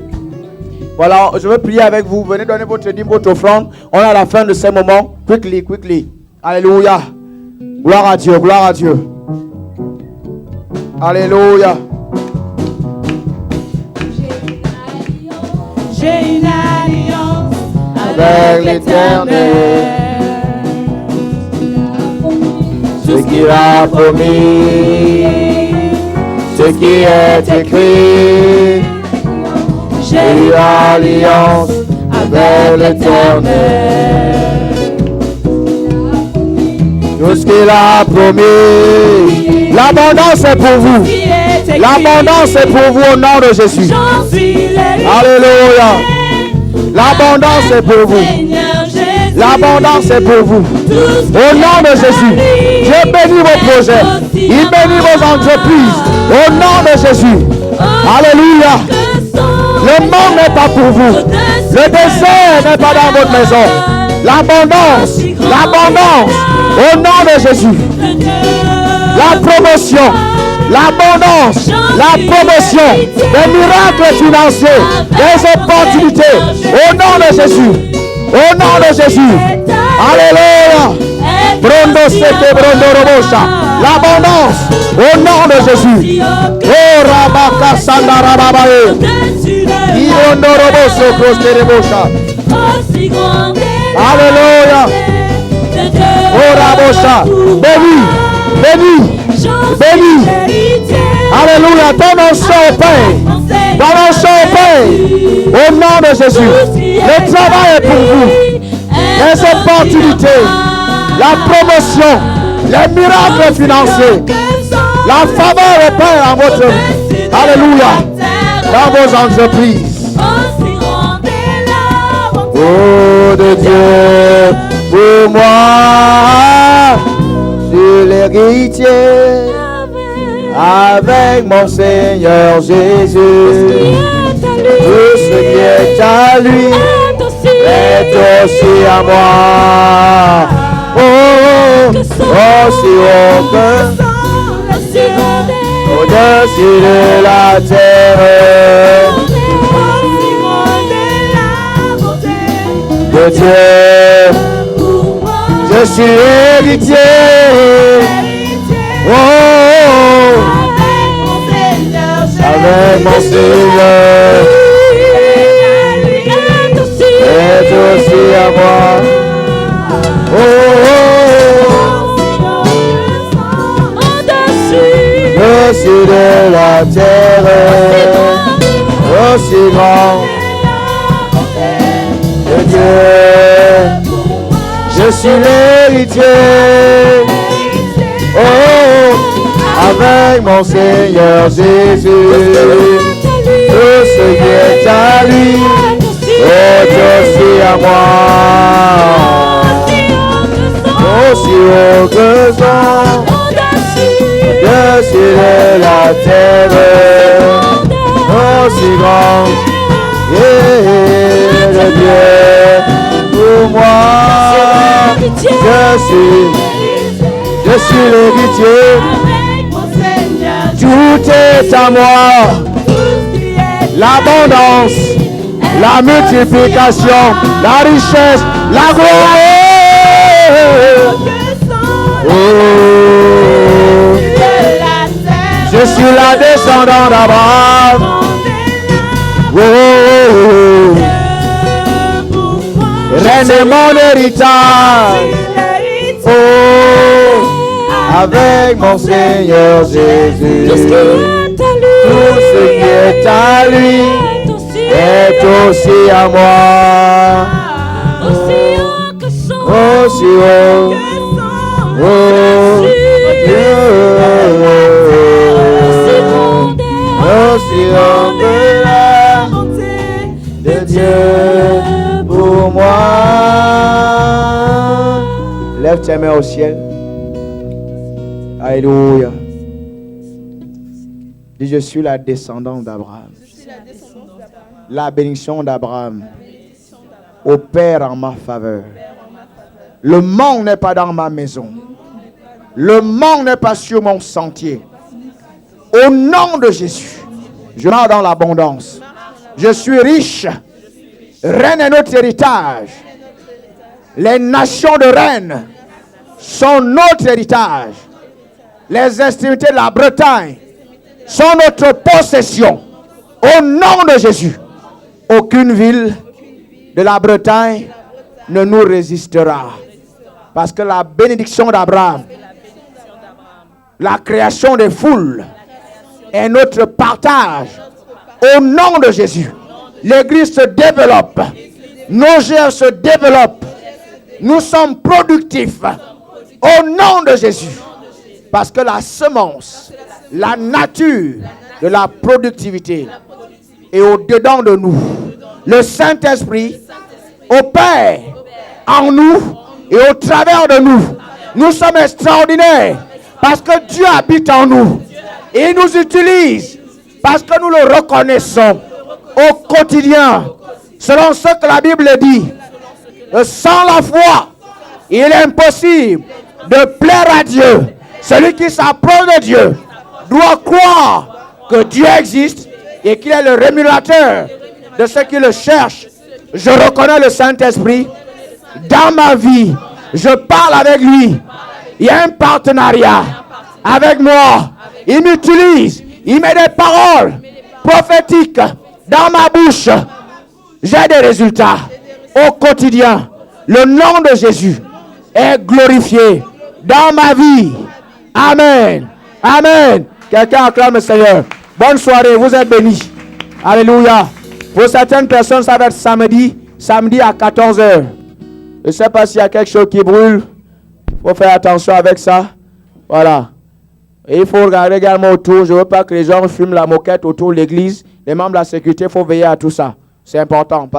Voilà, je veux prier avec vous. Venez donner votre dîme, votre offrande. On est à la fin de ces moments. Quickly, quickly. Alléluia. Gloire à Dieu, gloire à Dieu. Alléluia. J'ai une alliance Avec l'Éternel. Ce qu'il a promis, ce qui est écrit. J'ai eu alliance avec l'Éternel. Tout ce qu'il a promis. L'abondance est pour vous. L'abondance est pour vous au nom de Jésus. Alléluia. L'abondance est pour vous. L'abondance est pour vous. Au nom de Jésus. Dieu bénit vos projets. Il bénit vos entreprises. Au nom de Jésus. Alléluia. Le monde n'est pas pour vous. Le désert n'est pas dans votre maison. L'abondance. L'abondance. Au nom de Jésus. La promotion. L'abondance. La promotion. Des miracles financiers. Des opportunités. Au nom de Jésus. Au nom de Jésus. Alléluia. Brondo seke brondo robosha. L'abondance. Au nom de Jésus. Oh rabaka sandarababae. Irondo roboso prosterebosha. Alléluia. Oh rabosha. Béni. Béni. Béni. Alléluia. Ton nom au pain. Ton nom au pain. Au nom de Jésus. Le travail est pour vous. Les opportunités. La promotion. Les miracles financiers. La faveur est pain en votre vie. Alléluia. Dans vos entreprises. Oh de Dieu pour moi. Je l'héritier. Avec mon Seigneur Jésus. Tout ce qui est à lui est aussi à moi. Oh, aussi haut que au-dessus de la terre. De Dieu, je suis héritier. Oh, avec mon Seigneur. C'est aussi à moi. Oh, au-dessus de la terre, aussi grand de Dieu. Je suis l'héritier. Oh, avec mon Seigneur Jésus. Tout ce qui est à lui est aussi à moi. Aussi haut que son, au-dessus de la terre, aussi grand, et le Dieu pour moi. Je suis l'héritier. Tout est à moi. L'abondance, la multiplication, la richesse, la gloire. Oh, je suis la descendante d'Abraham. Oh, reine de mon héritage. Oh, avec mon Seigneur Jésus. Tout ce qui est à lui est aussi à moi. Aussi haut. Oh, Dieu. Aussi haut que la bonté de Dieu pour moi. Lève tes mains au ciel. Alléluia. Dis, je suis la descendante d'Abraham. La bénédiction d'Abraham opère en ma faveur. Le manque n'est pas dans ma maison. Le manque n'est pas sur mon sentier. Au nom de Jésus, je marche dans l'abondance. Je suis riche Rennes est notre héritage. Les nations de Rennes sont notre héritage. Les extrémités de la Bretagne sont notre possession. Au nom de Jésus, aucune ville de la Bretagne ne nous résistera. Parce que la bénédiction d'Abraham, la création des foules est notre partage. Au nom de Jésus, l'Église se développe. Nos GF se développent. Nous sommes productifs. Au nom de Jésus. Parce que la semence, la nature de la productivité est au-dedans de nous. Le Saint-Esprit opère en nous et au travers de nous. Nous sommes extraordinaires parce que Dieu habite en nous. Et il nous utilise parce que nous le reconnaissons au quotidien. Selon ce que la Bible dit, sans la foi, il est impossible de plaire à Dieu. Celui qui s'approche de Dieu doit croire que Dieu existe et qu'il est le rémunérateur de ceux qui le cherchent. Je reconnais le Saint-Esprit dans ma vie. Je parle avec lui. Il y a un partenariat avec moi. Il m'utilise. Il met des paroles prophétiques dans ma bouche. J'ai des résultats au quotidien. Le nom de Jésus est glorifié dans ma vie. Amen. Amen. Quelqu'un acclame le Seigneur. Bonne soirée. Vous êtes bénis. Alléluia. Pour certaines personnes, ça va être samedi à 14h. Je ne sais pas s'il y a quelque chose qui brûle. Il faut faire attention avec ça. Voilà. Et il faut regarder également autour. Je ne veux pas que les gens fument la moquette autour de l'église. Les membres de la sécurité, il faut veiller à tout ça. C'est important.